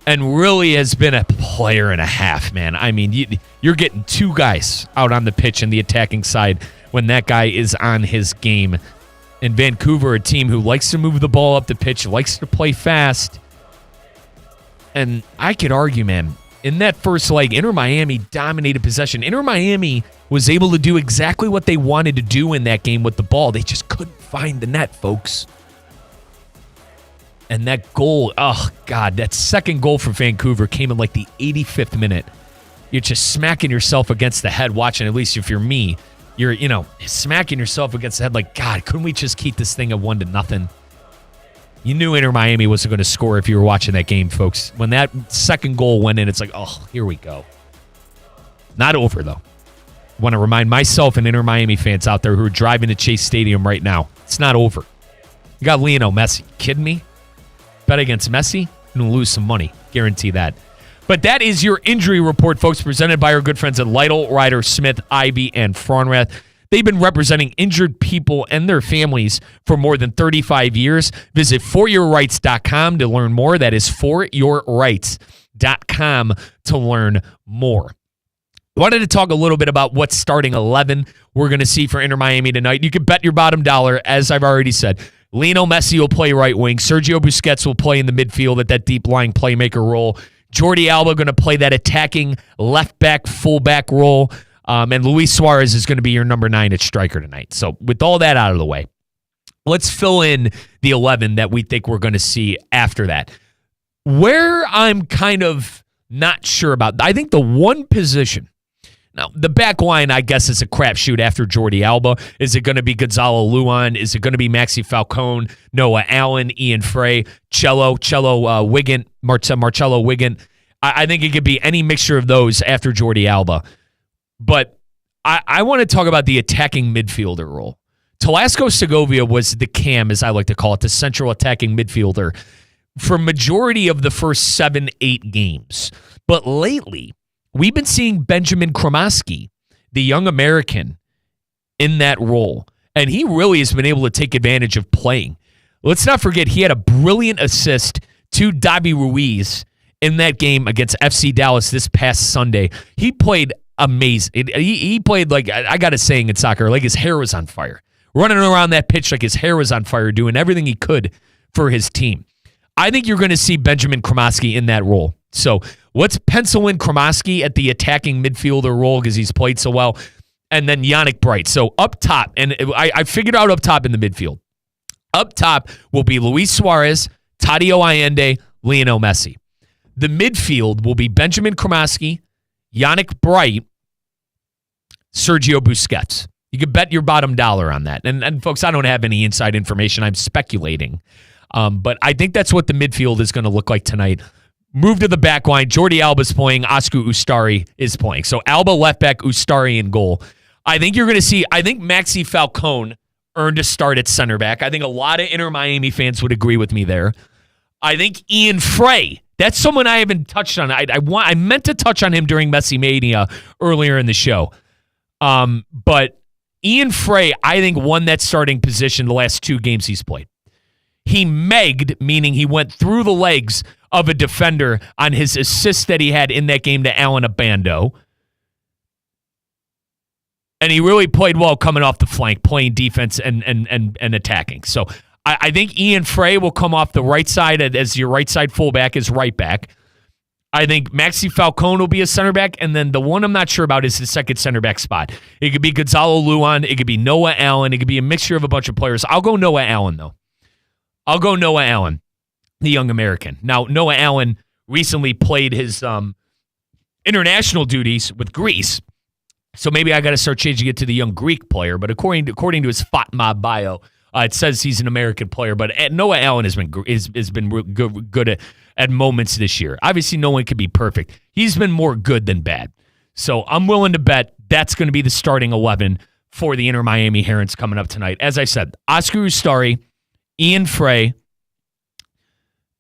and really has been a player and a half, man. I mean, you're getting 2 guys out on the pitch in the attacking side when that guy is on his game. In Vancouver, a team who likes to move the ball up the pitch, likes to play fast. And I could argue, man, in that first leg, Inter Miami dominated possession. Inter Miami was able to do exactly what they wanted to do in that game with the ball. They just couldn't find the net, folks. And that goal, oh, God, that second goal for Vancouver came in like the 85th minute. You're just smacking yourself against the head watching, at least if you're me. You're, smacking yourself against the head like, God, couldn't we just keep this thing at 1-0? You knew Inter Miami wasn't going to score if you were watching that game, folks. When that second goal went in, it's like, oh, here we go. Not over, though. I want to remind myself and Inter Miami fans out there who are driving to Chase Stadium right now, it's not over. You got Lionel Messi. You kidding me? Bet against Messi, you're going to lose some money. Guarantee that. But that is your injury report, folks, presented by our good friends at Lytle, Ryder, Smith, Ivy, and Frauenrath. They've been representing injured people and their families for more than 35 years. Visit foryourrights.com to learn more. That is foryourrights.com to learn more. I wanted to talk a little bit about what starting 11 we're going to see for Inter Miami tonight. You can bet your bottom dollar, as I've already said. Lionel Messi will play right wing. Sergio Busquets will play in the midfield at that deep-lying playmaker role. Jordi Alba going to play that attacking left-back, full-back role. And Luis Suarez is going to be your number 9 at striker tonight. So with all that out of the way, let's fill in the 11 that we think we're going to see after that. Where I'm kind of not sure about, I think the one position, now the back line I guess is a crapshoot after Jordi Alba. Is it going to be Gonzalo Luan? Is it going to be Maxi Falcone, Noah Allen, Ian Frey, Marcelo Wiggin? I think it could be any mixture of those after Jordi Alba. But I want to talk about the attacking midfielder role. Telasco Segovia was the cam, as I like to call it, the central attacking midfielder for majority of the first 7-8 games. But lately, we've been seeing Benjamin Kromaski, the young American, in that role. And he really has been able to take advantage of playing. Let's not forget, he had a brilliant assist to Davi Ruiz in that game against FC Dallas this past Sunday. He played amazing. He played like, I got a saying in soccer, like his hair was on fire. Running around that pitch like his hair was on fire, doing everything he could for his team. I think you're going to see Benjamin Kromaski in that role. So let's pencil in Kromaski at the attacking midfielder role because he's played so well. And then Yannick Bright. So up top, and I figured out up top in the midfield. Up top will be Luis Suarez, Tadio Allende, Lionel Messi. The midfield will be Benjamin Kromaski, Yannick Bright, Sergio Busquets. You can bet your bottom dollar on that. And folks, I don't have any inside information. I'm speculating. But I think that's what the midfield is going to look like tonight. Move to the back line. Jordi Alba's playing. Oscar Ustari is playing. So Alba left back, Ustari in goal. I think you're going to see, I think Maxi Falcone earned a start at center back. I think a lot of Inter Miami fans would agree with me there. I think Ian Frey, that's someone I haven't touched on. I meant to touch on him during Messi Mania earlier in the show. But Ian Frey, I think, won that starting position the last 2 games he's played. He megged, meaning he went through the legs of a defender on his assist that he had in that game to Alan Abando. And he really played well coming off the flank, playing defense and attacking. So I think Ian Frey will come off the right side as your right side fullback, as right back. I think Maxi Falcone will be a center back, and then the one I'm not sure about is the second center back spot. It could be Gonzalo Luan, it could be Noah Allen, it could be a mixture of a bunch of players. I'll go Noah Allen, though. I'll go Noah Allen, the young American. Now, Noah Allen recently played his international duties with Greece, so maybe I got to start changing it to the young Greek player, but according to his FOTMA bio, it says he's an American player, but Noah Allen has been good at moments this year. Obviously, no one could be perfect. He's been more good than bad. So I'm willing to bet that's going to be the starting 11 for the Inter Miami Herons coming up tonight. As I said, Oscar Ustari, Ian Frey,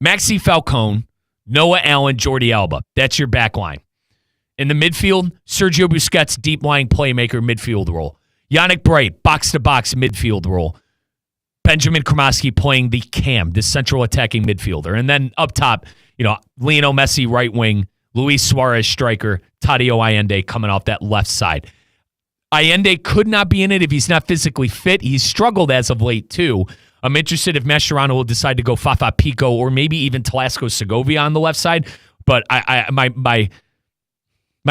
Maxi Falcone, Noah Allen, Jordi Alba. That's your back line. In the midfield, Sergio Busquets, deep-lying playmaker, midfield role. Yannick Bright, box-to-box midfield role. Benjamin Kromaski playing the cam, the central attacking midfielder. And then up top, Lionel Messi, right wing, Luis Suarez, striker, Tadio Allende coming off that left side. Allende could not be in it if he's not physically fit. He's struggled as of late, too. I'm interested if Mascherano will decide to go Fafa Pico or maybe even Telasco Segovia on the left side. But my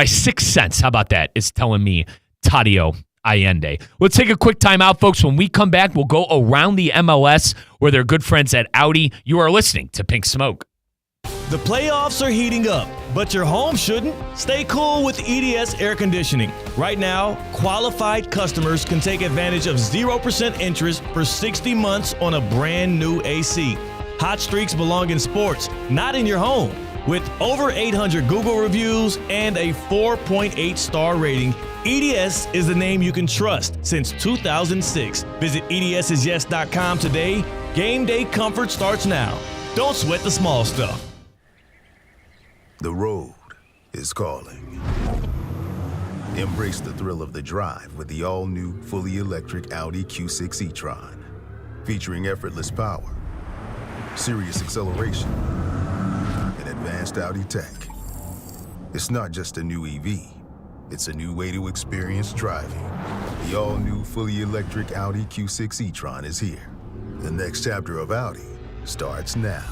sixth sense, how about that, is telling me Tadio Allende. Let's take a quick time out, folks. When we come back, we'll go around the MLS where they're good friends at Audi. You are listening to Pink Smoke. The playoffs are heating up, but your home shouldn't. Stay cool with EDS air conditioning. Right now, qualified customers can take advantage of 0% interest for 60 months on a brand new AC. Hot streaks belong in sports, not in your home. With over 800 Google reviews and a 4.8 star rating, EDS is the name you can trust since 2006. Visit EDSIsYes.com today. Game day comfort starts now. Don't sweat the small stuff. The road is calling. Embrace the thrill of the drive with the all-new, fully electric Audi Q6 e-tron. Featuring effortless power, serious acceleration, and advanced Audi tech. It's not just a new EV. It's a new way to experience driving. The all-new, fully electric Audi Q6 e-tron is here. The next chapter of Audi starts now.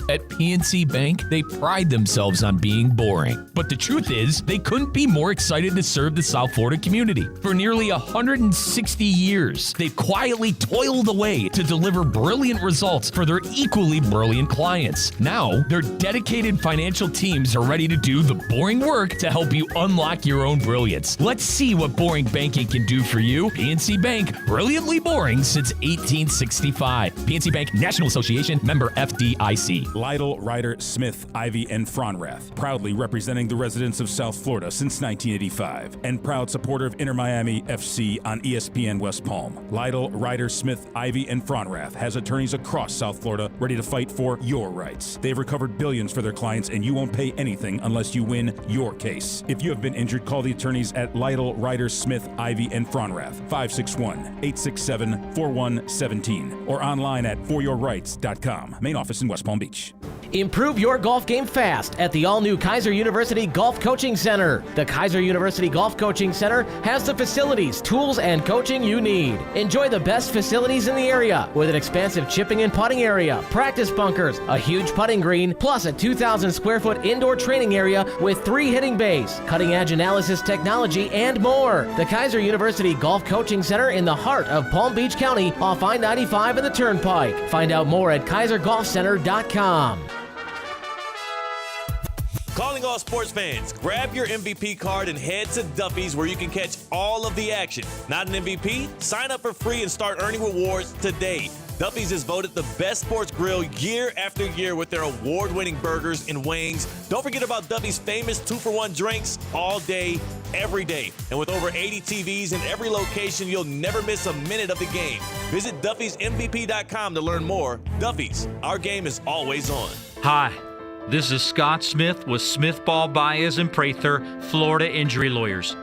At PNC Bank, they pride themselves on being boring. But the truth is, they couldn't be more excited to serve the South Florida community. For nearly 160 years, they've quietly toiled away to deliver brilliant results for their equally brilliant clients. Now, their dedicated financial teams are ready to do the boring work to help you unlock your own brilliance. Let's see what boring banking can do for you. PNC Bank, brilliantly boring since 1865. PNC Bank, National Association, member FDIC. Lytle, Ryder, Smith, Ivy, and Fronrath, proudly representing the residents of South Florida since 1985, and proud supporter of Inter Miami FC on ESPN West Palm. Lytle, Ryder, Smith, Ivy, and Fronrath has attorneys across South Florida ready to fight for your rights. They've recovered billions for their clients, and you won't pay anything unless you win your case. If you have been injured, call the attorneys at Lytle, Ryder, Smith, Ivy, and Fronrath, 561-867-4117, or online at foryourrights.com. Main office in West Palm Beach. Improve your golf game fast at the all-new Kaiser University Golf Coaching Center. The Kaiser University Golf Coaching Center has the facilities, tools, and coaching you need. Enjoy the best facilities in the area with an expansive chipping and putting area, practice bunkers, a huge putting green, plus a 2,000 square foot indoor training area with 3 hitting bays, cutting-edge analysis technology, and more. The Kaiser University Golf Coaching Center in the heart of Palm Beach County off I-95 and the Turnpike. Find out more at KaiserGolfCenter.com. Calling all sports fans, grab your MVP card and head to Duffy's where you can catch all of the action. Not an MVP? Sign up for free and start earning rewards today. Duffy's is voted the best sports grill year after year with their award-winning burgers and wings. Don't forget about Duffy's famous 2-for-1 drinks all day, every day. And with over 80 TVs in every location, you'll never miss a minute of the game. Visit Duffy'sMVP.com to learn more. Duffy's, our game is always on. Hi, this is Scott Smith with Smith Ball Baez and Prather, Florida Injury Lawyers.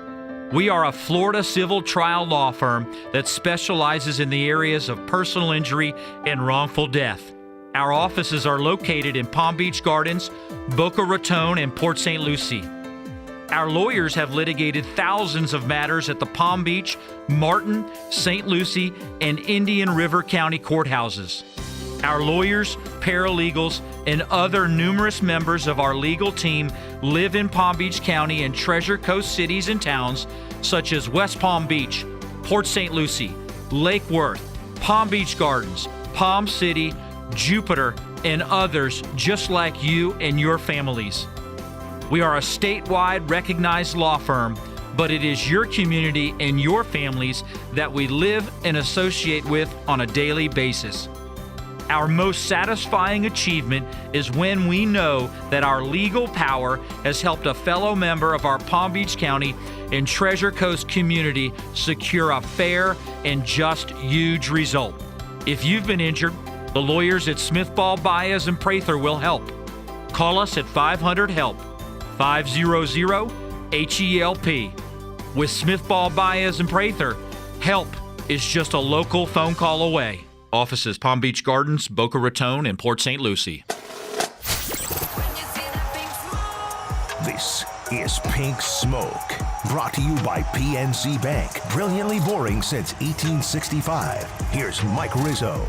We are a Florida civil trial law firm that specializes in the areas of personal injury and wrongful death. Our offices are located in Palm Beach Gardens, Boca Raton, and Port St. Lucie. Our lawyers have litigated thousands of matters at the Palm Beach, Martin, St. Lucie, and Indian River County courthouses. Our lawyers, paralegals, and other numerous members of our legal team live in Palm Beach County and Treasure Coast cities and towns such as West Palm Beach, Port St. Lucie, Lake Worth, Palm Beach Gardens, Palm City, Jupiter, and others just like you and your families. We are a statewide recognized law firm, but it is your community and your families that we live and associate with on a daily basis. Our most satisfying achievement is when we know that our legal power has helped a fellow member of our Palm Beach County and Treasure Coast community secure a fair and just huge result. If you've been injured, the lawyers at Smith Ball Baez and Prather will help. Call us at 500-HELP, 500-HELP. With Smith Ball Baez and Prather, help is just a local phone call away. Offices Palm Beach Gardens, Boca Raton, and Port St. Lucie. This is Pink Smoke. Brought to you by PNC Bank. Brilliantly boring since 1865. Here's Mike Rizzo.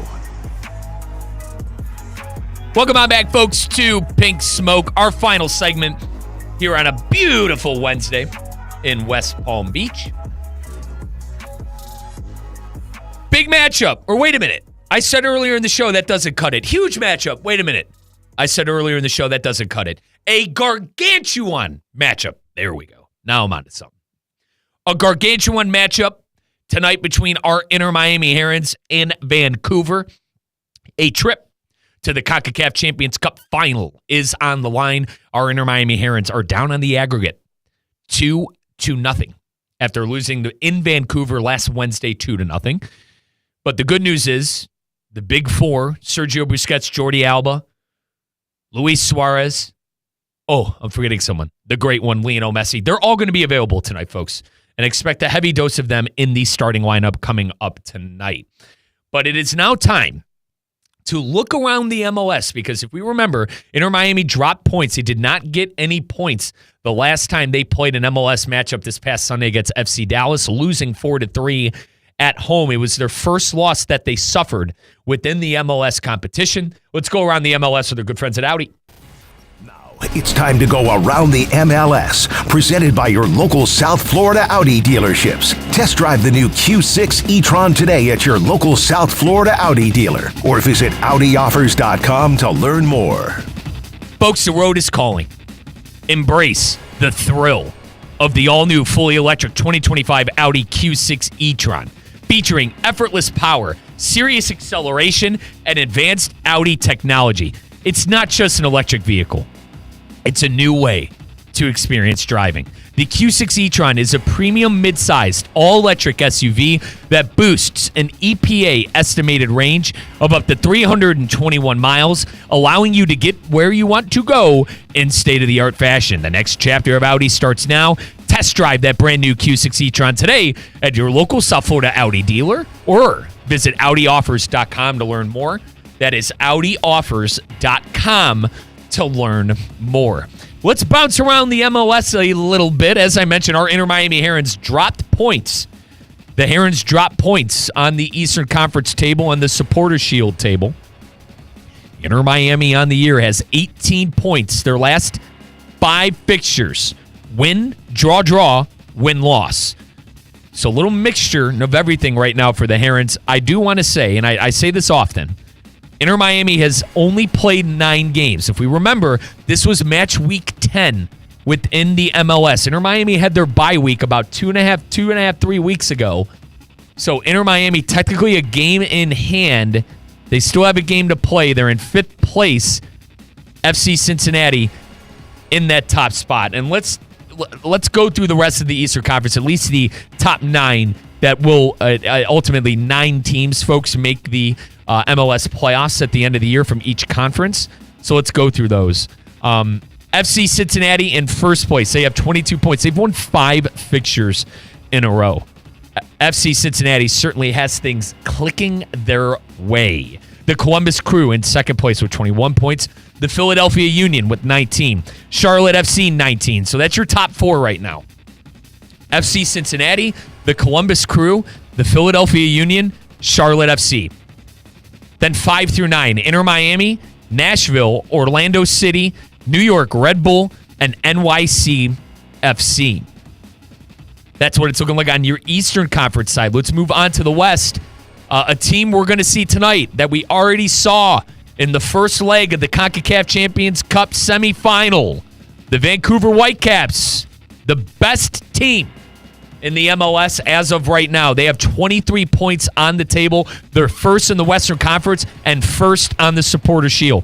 Welcome on back, folks, to Pink Smoke, our final segment here on a beautiful Wednesday in West Palm Beach. Big matchup. Or wait a minute. I said earlier in the show that doesn't cut it. Huge matchup. Wait a minute. I said earlier in the show that doesn't cut it. A gargantuan matchup. There we go. Now I'm on to something. A gargantuan matchup tonight between our Inter Miami Herons and Vancouver. A trip to the CONCACAF Champions Cup final is on the line. Our Inter Miami Herons are down on the aggregate 2-0 after losing in Vancouver last Wednesday 2-0. But the good news is the big four, Sergio Busquets, Jordi Alba, Luis Suarez. Oh, I'm forgetting someone. The great one, Lionel Messi. They're all going to be available tonight, folks. And expect a heavy dose of them in the starting lineup coming up tonight. But it is now time to look around the MLS, because if we remember, Inter Miami dropped points. They did not get any points the last time they played an MLS matchup this past Sunday against FC Dallas, losing 4-3 at home. It was their first loss that they suffered within the MLS competition. Let's go around the MLS with our good friends at Audi. It's time to go around the MLS, presented by your local South Florida Audi dealerships. Test drive the new Q6 e-tron today at your local South Florida Audi dealer, or visit AudiOffers.com to learn more. Folks, the road is calling. Embrace the thrill of the all-new fully electric 2025 Audi Q6 e-tron, featuring effortless power, serious acceleration, and advanced Audi technology. It's not just an electric vehicle. It's a new way to experience driving. The Q6 e-tron is a premium mid-sized all-electric SUV that boosts an EPA estimated range of up to 321 miles, allowing you to get where you want to go in state-of-the-art fashion. The next chapter of Audi starts now. Test drive that brand new Q6 e-tron today at your local South Florida Audi dealer, or visit AudiOffers.com to learn more. That is AudiOffers.com to learn more. Let's bounce around the MLS a little bit. As I mentioned, our Inter Miami Herons dropped points. The Herons dropped points on the Eastern Conference table and the Supporter Shield table. Inter Miami on the year has 18 points. Their last 5 fixtures: win, draw, win, loss. So a little mixture of everything right now for the Herons. I do want to say, and I say this often, Inter Miami has only played 9 games. If we remember, this was match week 10 within the MLS. Inter Miami had their bye week about 3 weeks ago. So Inter Miami, technically a game in hand. They still have a game to play. They're in 5th place. FC Cincinnati in that top spot. And let's go through the rest of the Eastern Conference, at least the top 9 that will ultimately 9 teams, folks, make the MLS playoffs at the end of the year from each conference. So let's go through those. FC Cincinnati in first place. They have 22 points. They've won 5 fixtures in a row. FC Cincinnati certainly has things clicking their way. The Columbus Crew in second place with 21 points. The Philadelphia Union with 19. Charlotte FC 19. So that's your top 4 right now. FC Cincinnati, the Columbus Crew, the Philadelphia Union, Charlotte FC. Then 5 through 9, Inter Miami, Nashville, Orlando City, New York Red Bull, and NYC FC. That's what it's looking like on your Eastern Conference side. Let's move on to the West. A team we're going to see tonight that we already saw in the first leg of the CONCACAF Champions Cup semifinal. The Vancouver Whitecaps, the best team in the MLS as of right now. They have 23 points on the table. They're first in the Western Conference and first on the Supporter Shield.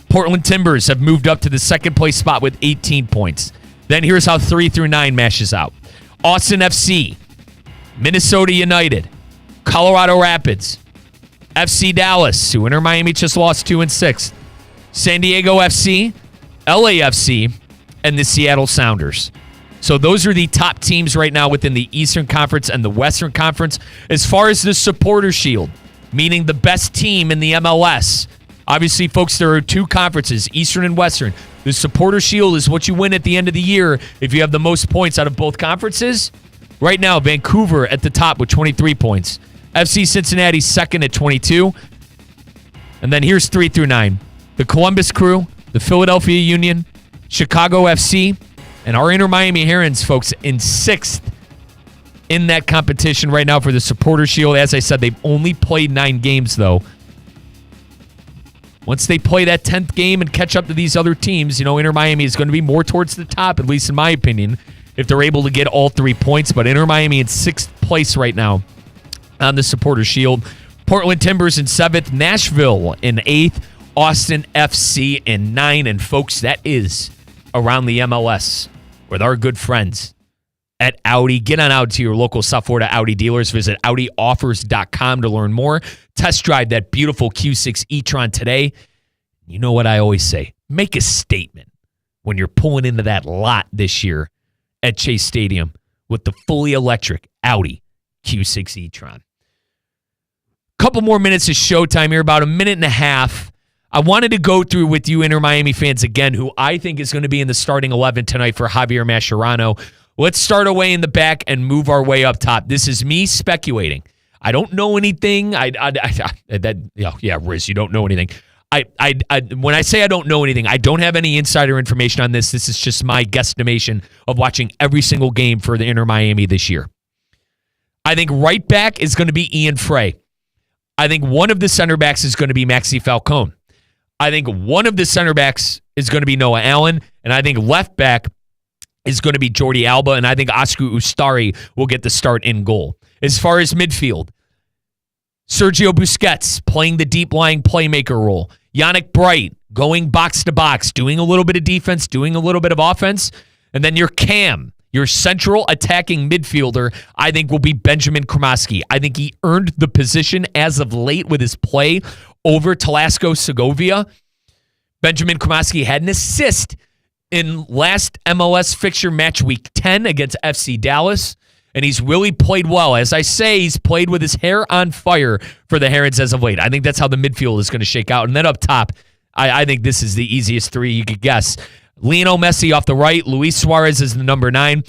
Portland Timbers have moved up to the second place spot with 18 points. Then here's how 3 through 9 matches out. Austin FC, Minnesota United, Colorado Rapids, FC Dallas, who Inter Miami just lost 2 and 6, San Diego FC, LAFC, and the Seattle Sounders. So those are the top teams right now within the Eastern Conference and the Western Conference. As far as the Supporter Shield, meaning the best team in the MLS, Obviously, folks, there are two conferences, Eastern and Western. The Supporter Shield is what you win at the end of the year if you have the most points out of both conferences. Right now, Vancouver at the top with 23 points. FC Cincinnati second at 22. And then here's 3 through 9. The Columbus Crew, the Philadelphia Union, Chicago FC, and our Inter Miami Herons, folks, in 6th in that competition right now for the Supporter Shield. As I said, they've only played 9 games, though. Once they play that 10th game and catch up to these other teams, Inter Miami is going to be more towards the top, at least in my opinion, if they're able to get all 3 points. But Inter Miami in 6th place right now on the Supporter Shield. Portland Timbers in 7th, Nashville in 8th, Austin FC in 9. And folks, that is around the MLS with our good friends at Audi. Get on out to your local South Florida Audi dealers. Visit AudiOffers.com to learn more. Test drive that beautiful Q6 e-tron today. You know what I always say? Make a statement when you're pulling into that lot this year at Chase Stadium with the fully electric Audi Q6 e-tron. Couple more minutes of showtime here, about a minute and a half. I wanted to go through with you Inter Miami fans again, who I think is going to be in the starting 11 tonight for Javier Mascherano. Let's start away in the back and move our way up top. This is me speculating. I don't know anything. Riz, you don't know anything. When I say I don't know anything, I don't have any insider information on this. This is just my guesstimation of watching every single game for the Inter Miami this year. I think right back is going to be Ian Frey. I think one of the center backs is going to be Maxi Falcone. I think one of the center backs is going to be Noah Allen. And I think left back is going to be Jordi Alba. And I think Oscar Ustari will get the start in goal. As far as midfield, Sergio Busquets playing the deep-lying playmaker role. Yannick Bright going box to box, doing a little bit of defense, doing a little bit of offense. And then your Cam, your central attacking midfielder, I think will be Benjamin Kremasky. I think he earned the position as of late with his play over Talasco Segovia. Benjamin Kremasky had an assist in last MLS fixture match week 10 against FC Dallas, and he's really played well. As I say, he's played with his hair on fire for the Herons as of late. I think that's how the midfield is going to shake out. And then up top, I think this is the easiest 3 you could guess. Lionel Messi off the right. Luis Suarez is the number 9.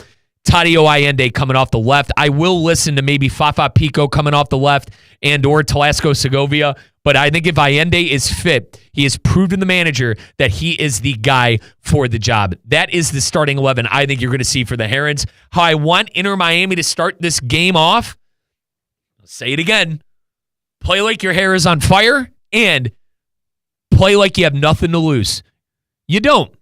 Tadio Allende coming off the left. I will listen to maybe Fafa Pico coming off the left and or Talasco Segovia. But I think if Allende is fit, he has proven the manager that he is the guy for the job. That is the starting 11 I think you're going to see for the Herons. How I want Inter Miami to start this game off, I'll say it again, play like your hair is on fire and play like you have nothing to lose. You don't.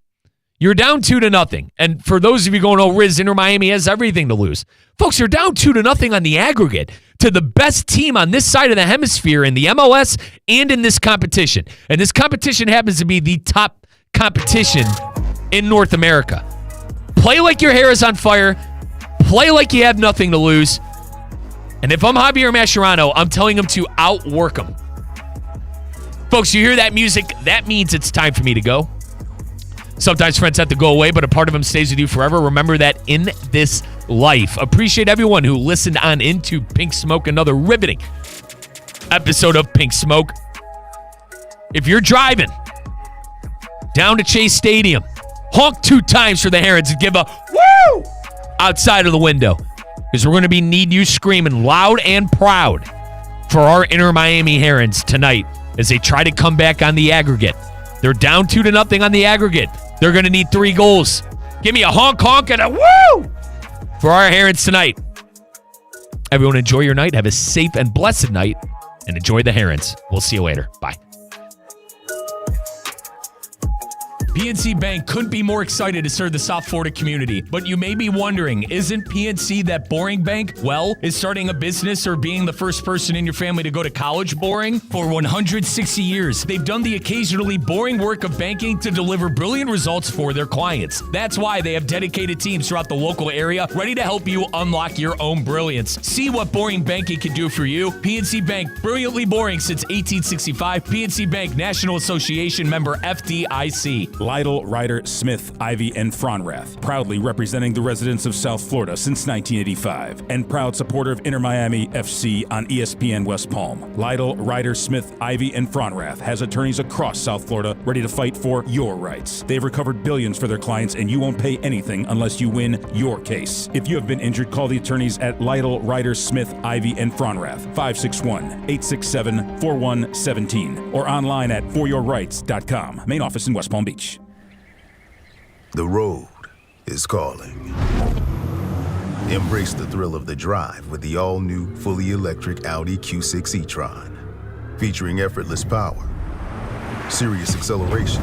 You're down 2-0. And for those of you going, oh, Riz, Inter Miami has everything to lose. Folks, you're down 2-0 on the aggregate to the best team on this side of the hemisphere in the MLS and in this competition. And this competition happens to be the top competition in North America. Play like your hair is on fire. Play like you have nothing to lose. And if I'm Javier Mascherano, I'm telling him to outwork him. Folks, you hear that music? That means it's time for me to go. Sometimes friends have to go away, but a part of them stays with you forever. Remember that in this life. Appreciate everyone who listened on into Pink Smoke, another riveting episode of Pink Smoke. If you're driving down to Chase Stadium, honk 2 times for the Herons and give a woo outside of the window, because we're going to be need you screaming loud and proud for our Inter Miami Herons tonight as they try to come back on the aggregate. They're down 2-0 on the aggregate. They're going to need 3 goals. Give me a honk, honk, and a woo for our Herons tonight. Everyone enjoy your night. Have a safe and blessed night. And enjoy the Herons. We'll see you later. Bye. PNC Bank couldn't be more excited to serve the South Florida community. But you may be wondering, isn't PNC that boring bank? Well, is starting a business or being the first person in your family to go to college boring? For 160 years, they've done the occasionally boring work of banking to deliver brilliant results for their clients. That's why they have dedicated teams throughout the local area ready to help you unlock your own brilliance. See what boring banking can do for you. PNC Bank, brilliantly boring since 1865. PNC Bank, National Association member FDIC. Lytle, Ryder, Smith, Ivy, and Fronrath, proudly representing the residents of South Florida since 1985, and proud supporter of Inter Miami FC on ESPN West Palm. Lytle, Ryder, Smith, Ivy, and Fronrath has attorneys across South Florida ready to fight for your rights. They've recovered billions for their clients, and you won't pay anything unless you win your case. If you have been injured, call the attorneys at Lytle, Ryder, Smith, Ivy, and Fronrath, 561-867-4117, or online at foryourrights.com. Main office in West Palm Beach. The road is calling. Embrace the thrill of the drive with the all-new, fully electric Audi Q6 e-tron. Featuring effortless power, serious acceleration,